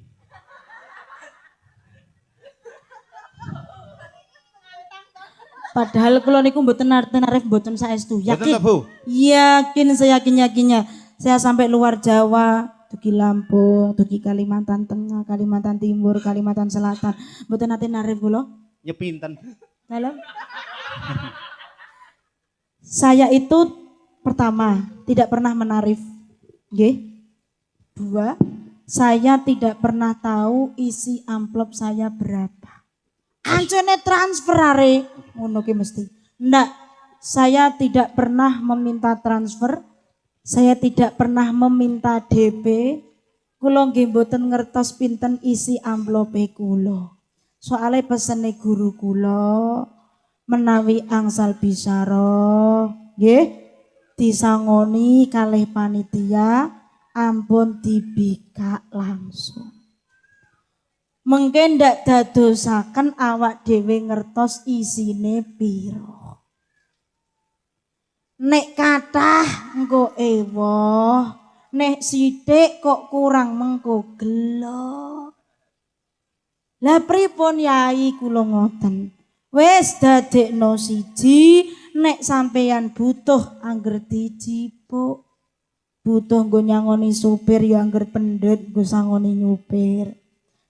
Padahal kula niku mboten arep mboten saestu. Yakin Bu? Yakin seyakin-yakinnya. Saya sampai luar Jawa, dugi Lampung, dugi Kalimantan Tengah, Kalimantan Timur, Kalimantan Selatan. Mboten nate narif kula. Nyepinten. Halo. Saya itu pertama tidak pernah menarif. Nggih. Dua, saya tidak pernah tahu isi amplop saya berapa. Ancene transfer are ngono ki mesti. Ndak, saya tidak pernah meminta transfer. Saya tidak pernah meminta DP. Kula nggih mboten ngertos pinten isi amplope kula. Soale pesene guru kula menawi angsal bisyara nggih disangoni kalih panitia ampun dibikak langsung. Mengke ndak dadosaken awak dhewe ngertos isine piro. Nek kathah engko ewoh, nek sithik kok kurang mengko gelo. Lah pripun yai kula ngoten. Wis dadekno siji nek sampeyan butuh angger dijipuk. Butuh nggo nyangoni supir ya angger pendhet nggo sangoni nyupir.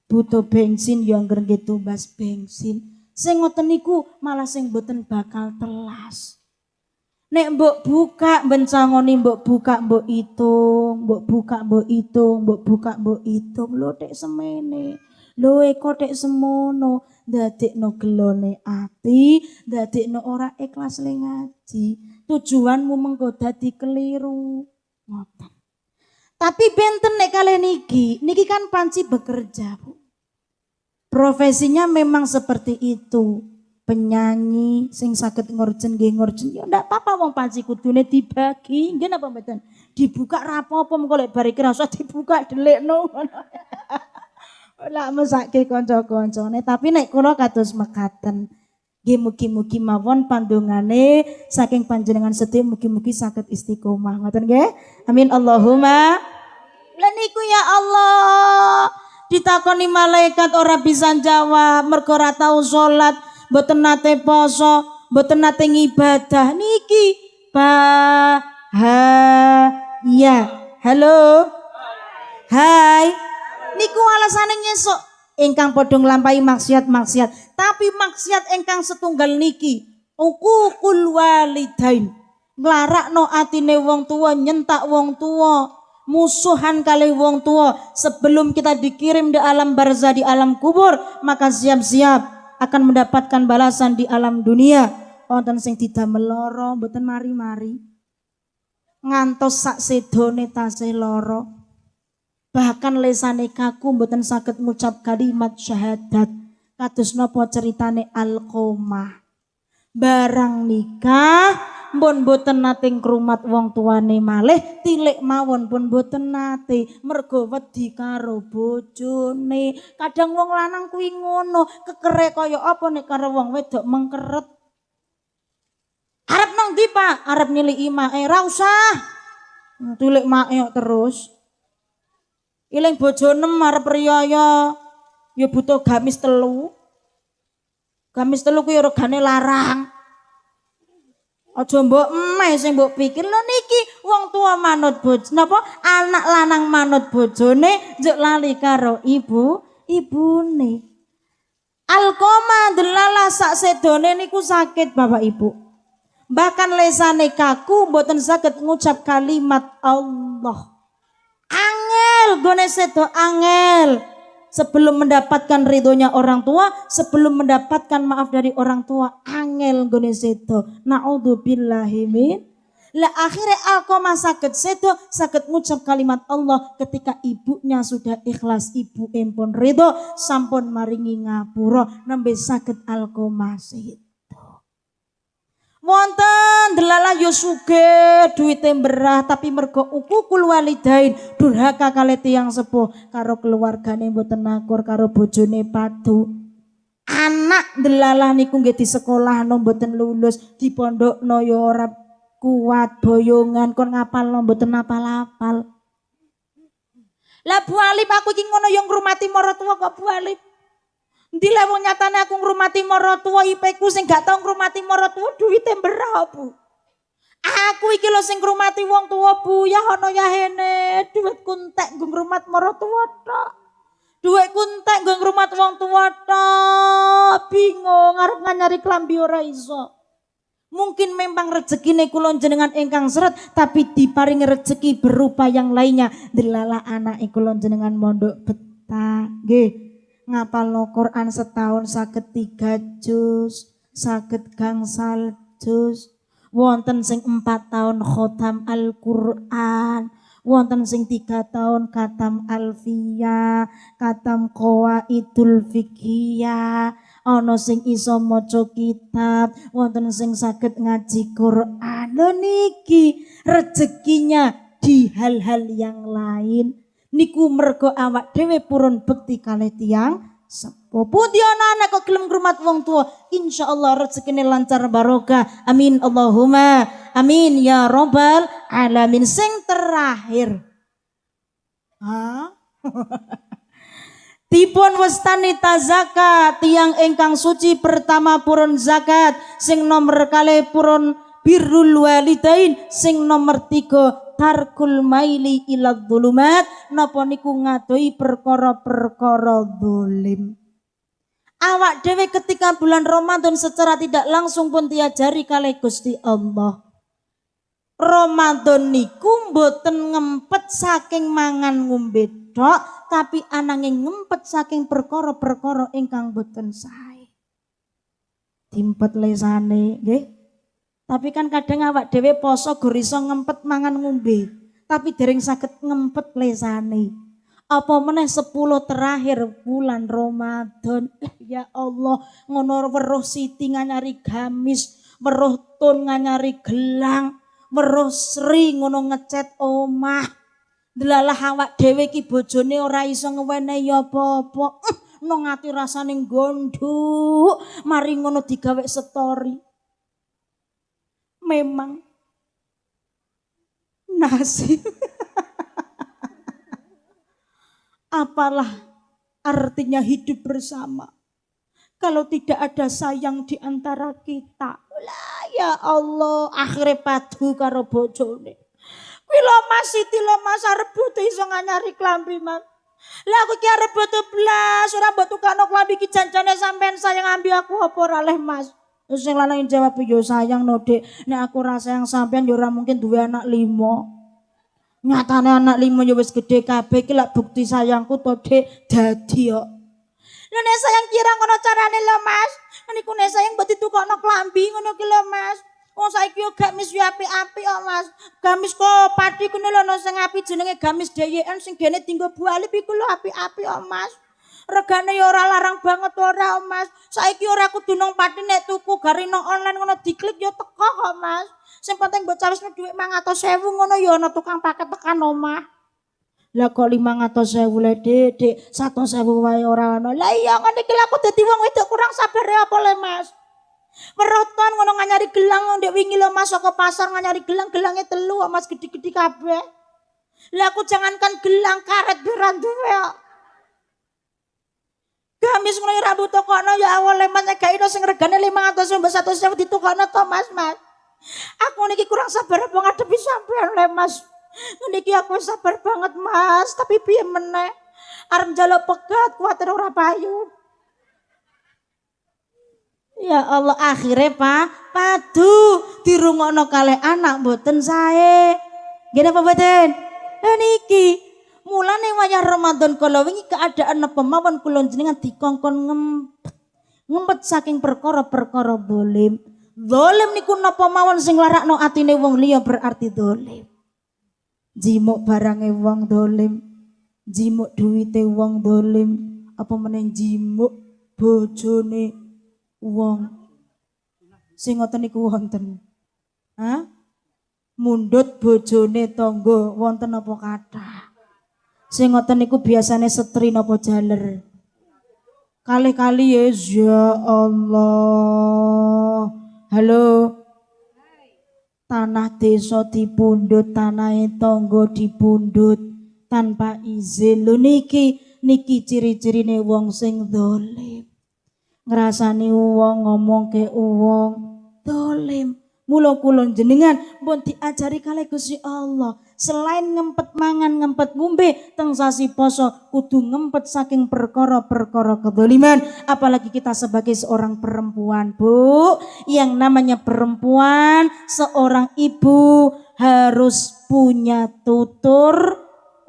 Butuh bensin ya angger nggih tumbas bensin. Sing ngoten niku malah sing mboten bakal telas. Nek mbok buka bencangoni mbok buka mbok itung, mbok buka mbok itung, mbok buka mbok itung lho tek semene. Lho eko tek semono, ndadekno gelone ati, ndadekno ora ikhlas le ngaji. Tujuanmu mengko dadi keliru. Ngoten. Tapi benten nek kalian niki kan panci bekerja, Bu. Profesinya memang seperti itu. Penyanyi sing saged ngorjen nggih ngorjen ya ndak apa-apa wong panci kudune dibagi nggih napa mboten dibuka rapopo mengko lek bar iki ra usah dibuka delikno ora mesake kanca-kancane tapi nek kula kados mekaten nggih mugi-mugi mawon pandongane saking panjenengan sedaya mugi-mugi saged istiqomah ngoten nggih amin Allahumma lan niku ya Allah ditakoni malaikat ora bisa jawab mergo ora tau salat mboten nate poso, mboten nate ngibadah niki bahaya. Halo. Hai. Niku alasane nyesuk ingkang padha nglampahi maksiat-maksiat, tapi maksiat ingkang setunggal niki uququl walidain. Nglarakno atine wong tua, nyentak wong tua, musuhan kalih wong tua sebelum kita dikirim di alam barzah di alam kubur, maka siap-siap akan mendapatkan balasan di alam dunia. Wonten sing didamel lara mboten mari-mari. Ngantos sak sedone tasih lara. Bahkan lesane kaku mboten saged ngucap kalimat syahadat. Kados napa ceritane Alqomah. Barang nikah mbon boten nate ngrumat wong tuane malih tilik mawon pun boten nate mergo wedi karo bojone. Kadang wong lanang kuwi ngono, kekere kaya apa nek karo wong wedok mengkeret. Arep nang ndi, Pak? Arep niliki mae, ra usah. Tilik mae terus. Iling bojone arep riyaya ya butuh gamis telu. Gamis telu kuwi regane larang. Aja mbok emeh sing mbok pikir lho niki wong tua manut bojone napa anak lanang manut bojone njek lali karo ibune. Alqomah delala sak sedone niku sakit Bapak Ibu. Bahkan lesane kaku mboten saged ngucap kalimat Allah. Angel gone sedo angel. Sebelum mendapatkan ridhonya orang tua, sebelum mendapatkan maaf dari orang tua, angel gone sedo. Naudzubillahi min. Lah akhirnya Alqamah saged sedo, saged ngucap kalimat Allah ketika ibunya sudah ikhlas, ibu empun ridho, sampun maringi ngapura, nembe saged Alqamah sedo. Wonten delalah yo sugih duwite berah tapi mergo ukukul walidain durhaka kali tiyang sepuh karo keluargane mboten nakur karo bojone padu. Anak delalah niku nggih di sekolah no mboten lulus, di pondokno yo ora kuat, boyongan kon ngapalno mboten apal-apal. Lah Bu Alip aku iki ngono yo ngrumati maratuwa kok Bu Alip. Ndi lek wong nyatane aku ngrumati maratuwa IP-ku sing gak tau ngrumati maratuwa duwite berah Bu. Aku iki lho sing ngrumati wong tuwa Bu, ya ono ya hene, duitku entek nggo ngrumat maratuwa tok. Duitku entek nggo ngrumat wong tuwa tok. Bingung arep nyari klambi ora iso. Mungkin memang rezekine kula jenengan ingkang seret tapi diparingi rezeki berupa yang lainnya. Delala anake kula jenengan mondok betah nggih. Ngapalno Quran setahun saged 3 juz, saged gangsal juz. Wonten sing 4 tahun khotam Al-Qur'an, wonten sing 3 tahun katam alfiyah, katam qawaidul fiqhiyah, ana sing iso maca kitab, wonten sing saged ngaji Qur'an. Lho niki rezekinya di hal-hal yang lain. Niku mergo awak dhewe purun bekti kalih tiyang sepuh. Pundi ana anak kok gelem ngrumat wong tua, insyaallah rezekine lancar barokah. Amin Allahumma amin ya rabbal alamin. Sing terakhir. Dipun wastani zakat tiyang ingkang suci pertama purun zakat, sing nomor kalih purun birrul walidain, sing nomor 3 tarkul maili ila dzulumat, napa niku ngadoi perkara-perkara zalim. Awak dhewe ketika bulan Ramadan secara tidak langsung pun diajari kalih Gusti Allah. Ramadan niku mboten ngempet saking mangan ngombe tok, tapi ananging ngempet saking perkara-perkara ingkang boten sae. Dimpet lesane nggih. Tapi kan kadang awak dhewe poso gur iso ngempet mangan ngombe, tapi dereng saged ngempet lesane. Apa meneh 10 terakhir bulan Ramadan. Ya Allah, ngono weruh Siti nganyari gamis, weruh Tun nganyari gelang, weruh Sri ngono ngecet omah. Delalah awak dhewe ki bojone ora iso ngewenehi apa-apa. Nang ati rasane gonduk, mari ngono digawe story. Memang nasib. Apalah artinya hidup bersama kalau tidak ada sayang di antara kita. Lah ya Allah, akhire padu karo bojone. Kuwi lho Mas Siti lho Mas arep butuh iso nganyari klambi Mas. Lah aku ki arep butuh blas, ora mbok tukakno klambi ki janjane sampean sayang ambi aku apa ora leh Mas. Sing lanang jawab yo sayang no Dek, nek aku ora sayang sampean yo ora mungkin duwe anak 5. Nyatane anak 5 yo wis gedhe kabeh iki lak bukti sayangku to Dek dadi yo. Lho nek sayang kira ngono carane lho Mas. Niku nek sayang mbok ditukokno klambi ngono ki lho Mas. Wong saiki yo gamis yo apik-apik kok Mas. Gamis kok pati kene lho sing apik jenenge gamis DYN sing gene dinggo Bu Alip iku lho apik-apik kok Mas. Regane ya ora larang banget ora Mas. Saiki ora kudu nang pati nek tuku gari nang online ngono diklik ya teko kok Mas. Sing penting mbok cawisno dhuwit 500.000 ngono ya ana tukang paket tekan omah. Lah kok 500.000 le Dik, 100.000 wae ora ana. Lah iya ngene iki aku dadi wong wedok kurang sabar ya apa le Mas. Weruton ngono nganyari gelang ndek wingi lho Mas saka pasar nganyari gelang-gelange 3 kok Mas gede-gede kabeh. Lah aku jangankan gelang karet beran duwe kok. Gamis mulai rambut tokono ya awalnya Mas gak ino sing regane 500 mbok 100.000 ditukokno to Mas. Aku niki kurang sabar apa ngadepi sampean le Mas. Niki aku sabar banget Mas, tapi piye meneh? Arep njaluk pegat kuwatir ora payu. Ya Allah akhirnya padu dirungokno kalih anak mboten sae. Nggih napa mboten? Niki mulane wayah Ramadan kala wingi keadaan apa mawon kula jenengan dikongkon ngempet saking perkara-perkara zalim. Dolim niku napa mawon sing larakno atine wong liya berarti dolim. Jimuk barange wong dolim, jimuk duwite wong dolim, apa meneh jimuk bojone wong. Sing ngoten niku wonten. Hah? Mundhut bojone tangga wonten apa kathah. Sing ngoten niku biasane setri napa jaler. Kali-kali ya Allah. Halo. Tanah desa dipundhut, tanahe tangga dipundhut tanpa izin. Lho niki ciri-cirine wong sing dolim. Ngrasani wong, ngomongke wong dolim. Mula kula jenengan pun diajari kalih Gusti Allah. Selain ngempet mangan, ngempet ngombe teng sasi poso kudu ngempet saking perkara-perkara kedoliman. Apalagi kita sebagai seorang perempuan, Bu. Yang namanya perempuan, seorang ibu harus punya tutur,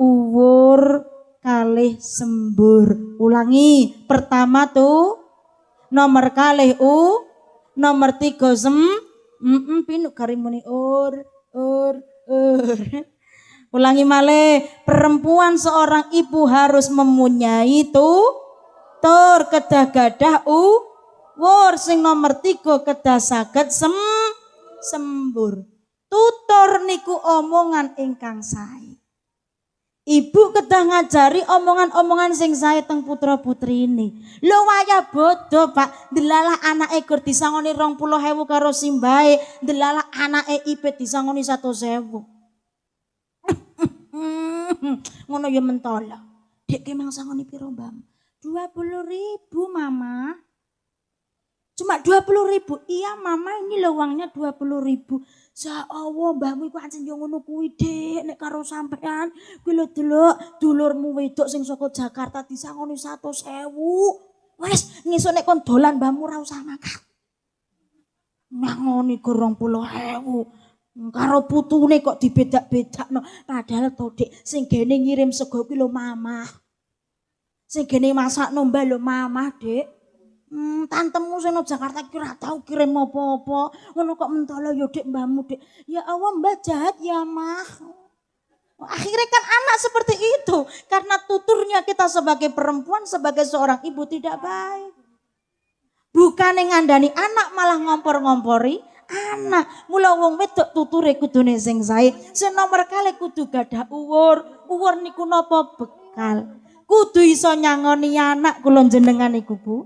uwur, kalih sembur. Ulangi, pertama tuh nomor kalih nomor 3 pinuk karimuni Ulangi malih, perempuan seorang ibu harus mempunyai tutur kedah gadah uwur. Sing nomor 3 kedah saged sembur. Tutur niku omongan ingkang sae. Ibu kedah ngajari omongan-omongan sing sae teng putra-putri ini. Lho waya bodoh Pak, delalah anake gur disangoni 20.000 karo simbahe, delalah anake ipit disangoni 100.000. Ngono ya mentolo. Dek ki mang sangoni piro, Mbak? 20.000, Mama. Cuma 20.000. Iya, Mama, ini lho uangnya 20.000. Ya Allah, mbahmu iku ancen yo ngono kuwi, Dik. Nek karo sampean, kuwi lho delok dulurmu wedok sing saka Jakarta disangoni 100.000. Wes, ngesuk nek kon dolan mbahmu ora usah makan. Ngoni 20.000. Karo putune kok dibedak-bedakno. Padahal to, Dik, sing gene ngirim sego kuwi lho Mama. Sing gene masakno mbah lho Mama, Dik. Tantemu sing nang Jakarta ki ora tau kirim apa-apa. Ngono kok mentolo yo Dik mbahmu, Dik. Ya Allah, Mbah jahat ya, Mah. Akhirnya kan anak seperti itu karena tuturnya kita sebagai perempuan, sebagai seorang ibu tidak baik. Bukan ngandani anak malah ngompor-ngompori anak. Mula wong wedok tuture kudune sing sae. Sing nomor kali kudu gadah uwur. Uwur niku napa bekal. Kudu iso nyangoni anak kula jenengan iku, Bu.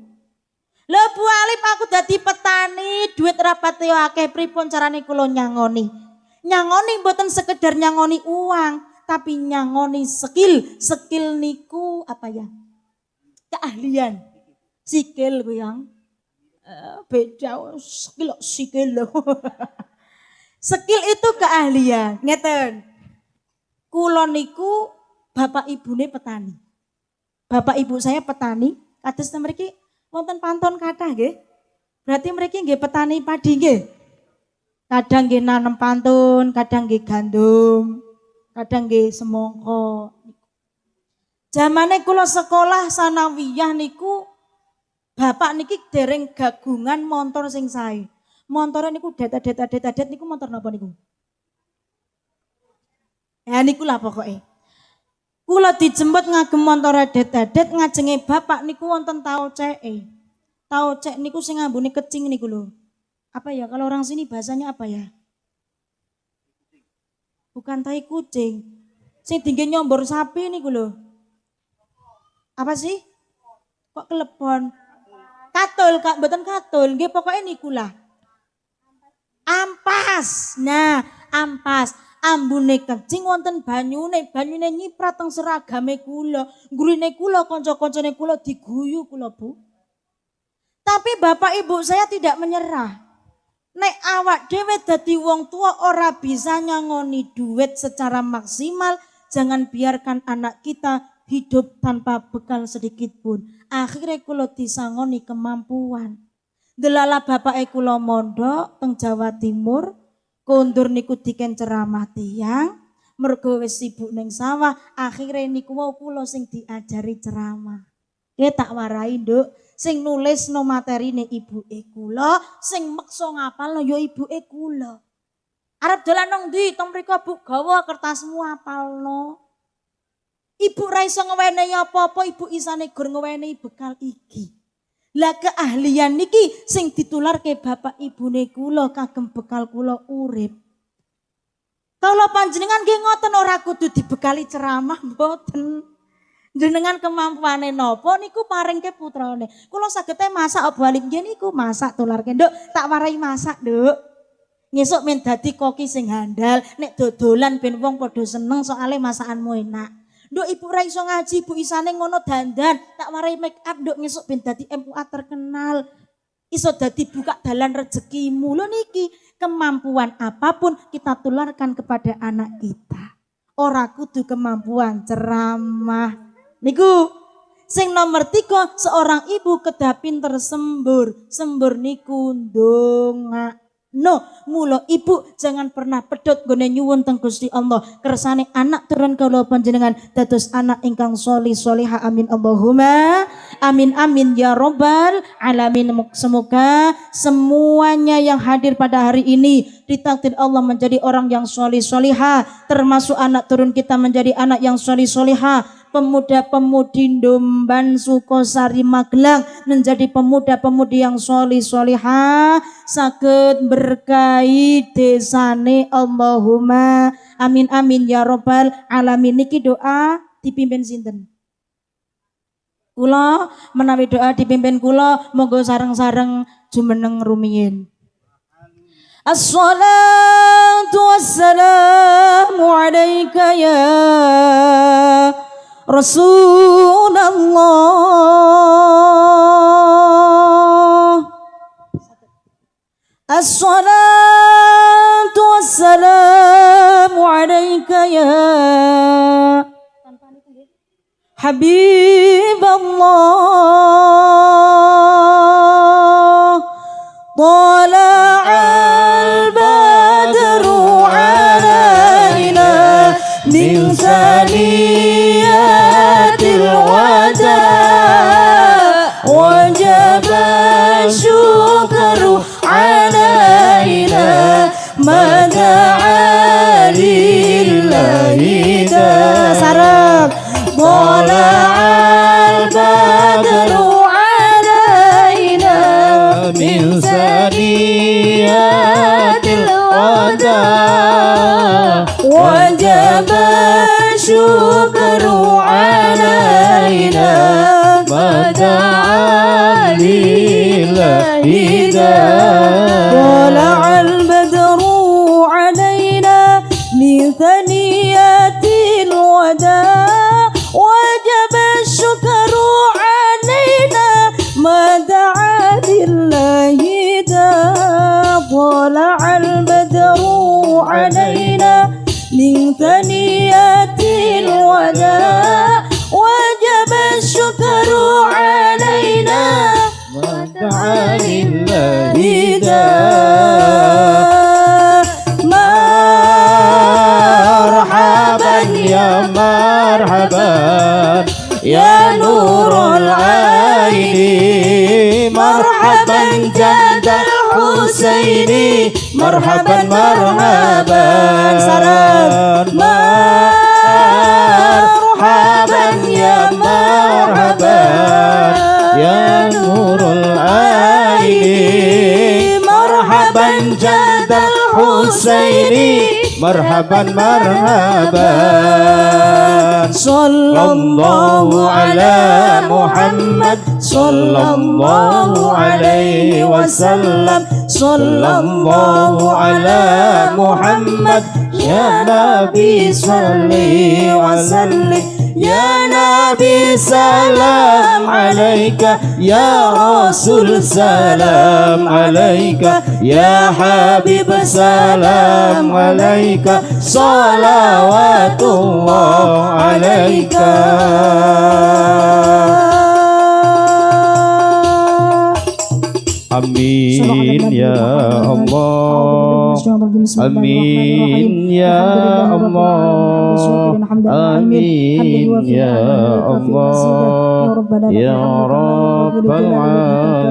Lho Bu Alif aku dadi petani, duit rapate akeh pripun carane kula nyangoni. Nyangoni mboten sekedar nyangoni uang, tapi nyangoni skill. Skill niku apa ya? Keahlian. Skill ku yang beda skill. Skill itu keahlian. Ngeten. Kula niku bapak ibune petani. Bapak ibu saya petani, kados mriki wonten pantun kathah nggih. Berarti mriki nggih petani padi nggih. Kadang nggih nanem pantun, kadang nggih gandum, kadang nggih semangka. Zamane kula sekolah sanawiyah niku bapak niki dereng gagungan montor sing sae. Montore niku det niku montor napa niku? Ya niku lah pokoke. Kula dijemput ngagem montore det ngajenge bapak niku wonten taoceke. Taocek niku sing ngambune kecing niku lho. Apa ya kalau orang sini bahasanya apa ya? Bukan tai kucing. Sing dingge nyombor sapi niku lho. Apa sih? Kok kelepon? Katul, Kak, mboten katul. Nggih pokoke niku lah. Ampas. Nah, ampas. Ambune kecing wonten banyune nyiprat teng seragame kula. Gurine kula kanca-kancane kula diguyu kula, Bu. Tapi bapak ibu saya tidak menyerah. Nek awak dhewe dadi wong tua ora bisa nyangoni duit secara maksimal, jangan biarkan anak kita hidup tanpa bekal sedikit pun. Akhirnya kula disangoni kemampuan. Delala bapake kula mondok teng Jawa Timur. Kondur niku diken ceramah tiyang, mergo wis sibuk ning sawah, akhire niku wau kula sing diajari ceramah. Nggih tak warai, Nduk, Sing nulisno materine ibuke kula, sing meksa ngapalno ya ibuke kula. Arep dolan nang ndi? Teng mriko Bu, gawa kertasmu apalno. Ibu ra iso ngewenehi apa-apa, ibu isane gur ngewenehi bekal iki. Lah keahlian niki sing ditularke bapak ibune kula kagem bekal kula urip. Kalau panjenengan nggih ngoten ora kudu dibekali ceramah mboten. Jenengan kemampuane napa niku paringke putrane. Kula sagete masak balik nggih niku masak tularke. Nduk, tak warai masak, Nduk. Ngesuk men dadi koki sing handal, nek dodolan ben wong padha seneng soalé masakanmu enak. Nduk ibu ra iso ngaji, ibu isane ngono dandan, tak warai make up nduk ngesuk ben dadi MUA terkenal. Iso dadi buka dalan rezekimu. Lho niki, kemampuan apapun kita tularkan kepada anak kita. Ora kudu kemampuan ceramah. Niku sing nomor 3, seorang ibu kedah pinter sembur. Sembur niku ndonga. No, mula ibu jangan pernah pedhot gone nyuwun teng Gusti Allah. Kersane anak turun kula panjenengan dados anak ingkang sholih sholihah. Amin Allahumma amin amin ya robbal alamin. Semoga semuanya yang hadir pada hari ini ditakdir Allah menjadi orang yang sholih sholihah, termasuk anak turun kita menjadi anak yang sholih sholihah. Pemuda-pemudi Domban Sukosari Magelang menjadi pemuda-pemudi yang sholih sholihah, saged berkahi desane. Allahumma amin amin ya robbal alamin. Niki doa dipimpin sinten? Kula menawi doa dipimpin kula, monggo sareng-sareng jumeneng rumiyin. Assalatu wassalamu alaika ya Rasulullah. Assalatu wassalamu alaika ya Habiballah. Tala'al badru alaina min saniyatil wada, wajaba syukru alaina mada'a lillahi dasarab. Tala'al badru alaina min saniyatil wada, wajaba syukru alaina mada'a lillahi tala'al badru alaina min thaniyatil wada, wajaba syukru alaina mada'a lillahi tala'al badru alaina min thaniyatil wada, wajaba syukru alaina mada'a lillahi marhaban ya marhaban ya nurul aini, marhaban jadal Husaini, marhaban marhaban salam, marhaban ya marhaban ya nurul aini, marhaban jadal Husaini, marhaban marhaban. Sallallahu ala Muhammad, sallallahu alaihi wasallam, sallallahu ala Muhammad, ya Nabi salli wa sallim, ya Nabi salam alaika, ya Rasul salam alaika, ya Habib salam alaika, salawatullah alaika. Amin ya Allah, amin ya Allah, rabbana hamdan na'imin hamdan yuwafi ya Allah ya Rabbal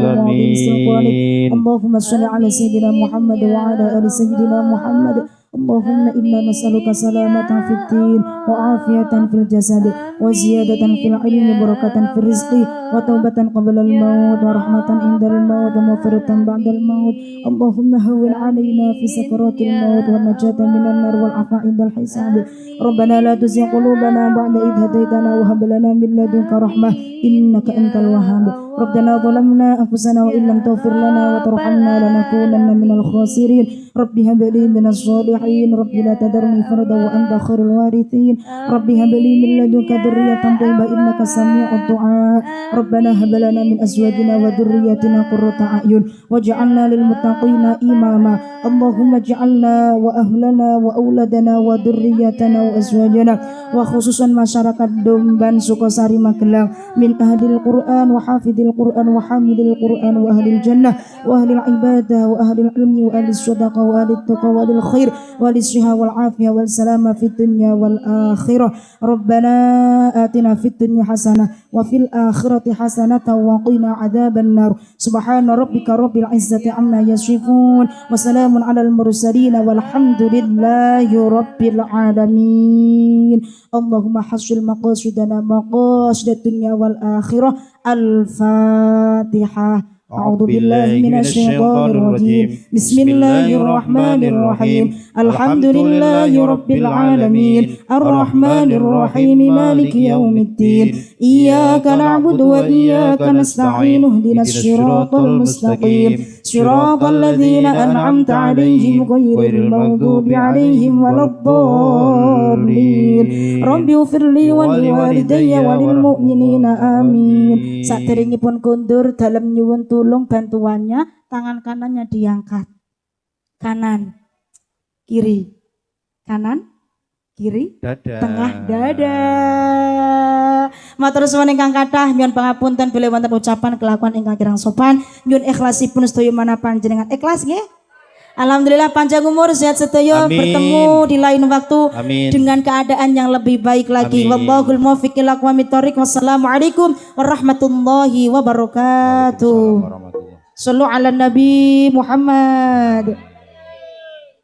Alamin. Allahumma shalli ala sayyidina Muhammad wa ala ali sayyidina Muhammad. Allahumma inna nas'aluka salamatan fid din wa afiyatan fil jasad wa ziyadatan fil ilmi barakatan fil rizqi wa taubatan qabla al maut wa rahmatan indal maut wa maghfiratan ba'dal maut. Allahumma hawwin 'alaina fi sakaratil maut wa najatan minan nar wal afa indal hisab. Rabbana la tuzigh qulubana ba'da idh hadaytana wa hab lana min ladunka rahmah innaka antal wahhab. Rabbana zalamna anfusana wa illam taghfir lana wa tarhamna lanakunanna minal khasirin. Rabbi hab li minas salihin. Rabbi la tadarni farda wa anta khairul warithin. Rabbi hab li min ladunka dzurriyyatan thayyibah innaka sami'ud du'a. Rabbana hab lana min azwajina wa dzurriyyatina qurrata a'yun waj'alna lil muttaqina imama. Allahumma ij'alna wa ahlana wa auladana wa dzurriyyatana wa azwajana wa khususan masyarakat Domban Sukosari Magelang min ahlil Qur'an wa hafidil Qur'an wa hamidil Qur'an wa ahlil jannah wa ahlil ibadah wa ahlil ilmi wa ahlil sadaqah wa ahlil taqwa wa ahlil khair wa ahlil siha wal afiyah wal salama fid dunya wal akhirah. Rabbana atina fid dunya hasanah wa fil akhirati hasanatan wa qina adzaban nar. Subhana rabbika rabbil izzati amma yasifun wa salamun alal mursalin walhamdulillahi rabbil alamin. Allahumma hasil maqasidana maqasid dunya wal akhirah. Al-Fatihah. A'udzu billahi minasy syaithanir rajim. Bismillahirrahmanirrahim. Alhamdulillahi rabbil alamin. Arrahmanir rahim. Maliki yaumiddin. Iyyaka na'budu wa iyyaka nasta'in. Ihdinas siratal mustaqim. Siratal ladzina an'amta 'alaihim ghairil maghdubi 'alaihim waladdallin. Rabbi ighfirli wa liwalidayya wa lil mu'minina amin. Saderengipun kondur dalem nyuwun tulung bantuannya, tangan kanannya diangkat. Kanan, kiri, kanan, kiri, Dada. tengah, dada. Matur suwun ingkang kathah, nyuwun pangapunten bilih wonten ucapan kelakuan ingkang kirang sopan. Nyuwun ikhlasipun sedaya mana panjenengan ikhlas nggih. Alhamdulillah panjang umur sehat sedaya, bertemu di lain waktu dengan keadaan yang lebih baik lagi. Wallahul muwaffiq ila aqwamit thoriq. Wassalamualaikum warahmatullahi wabarakatuh. Sallu ala Nabi Muhammad.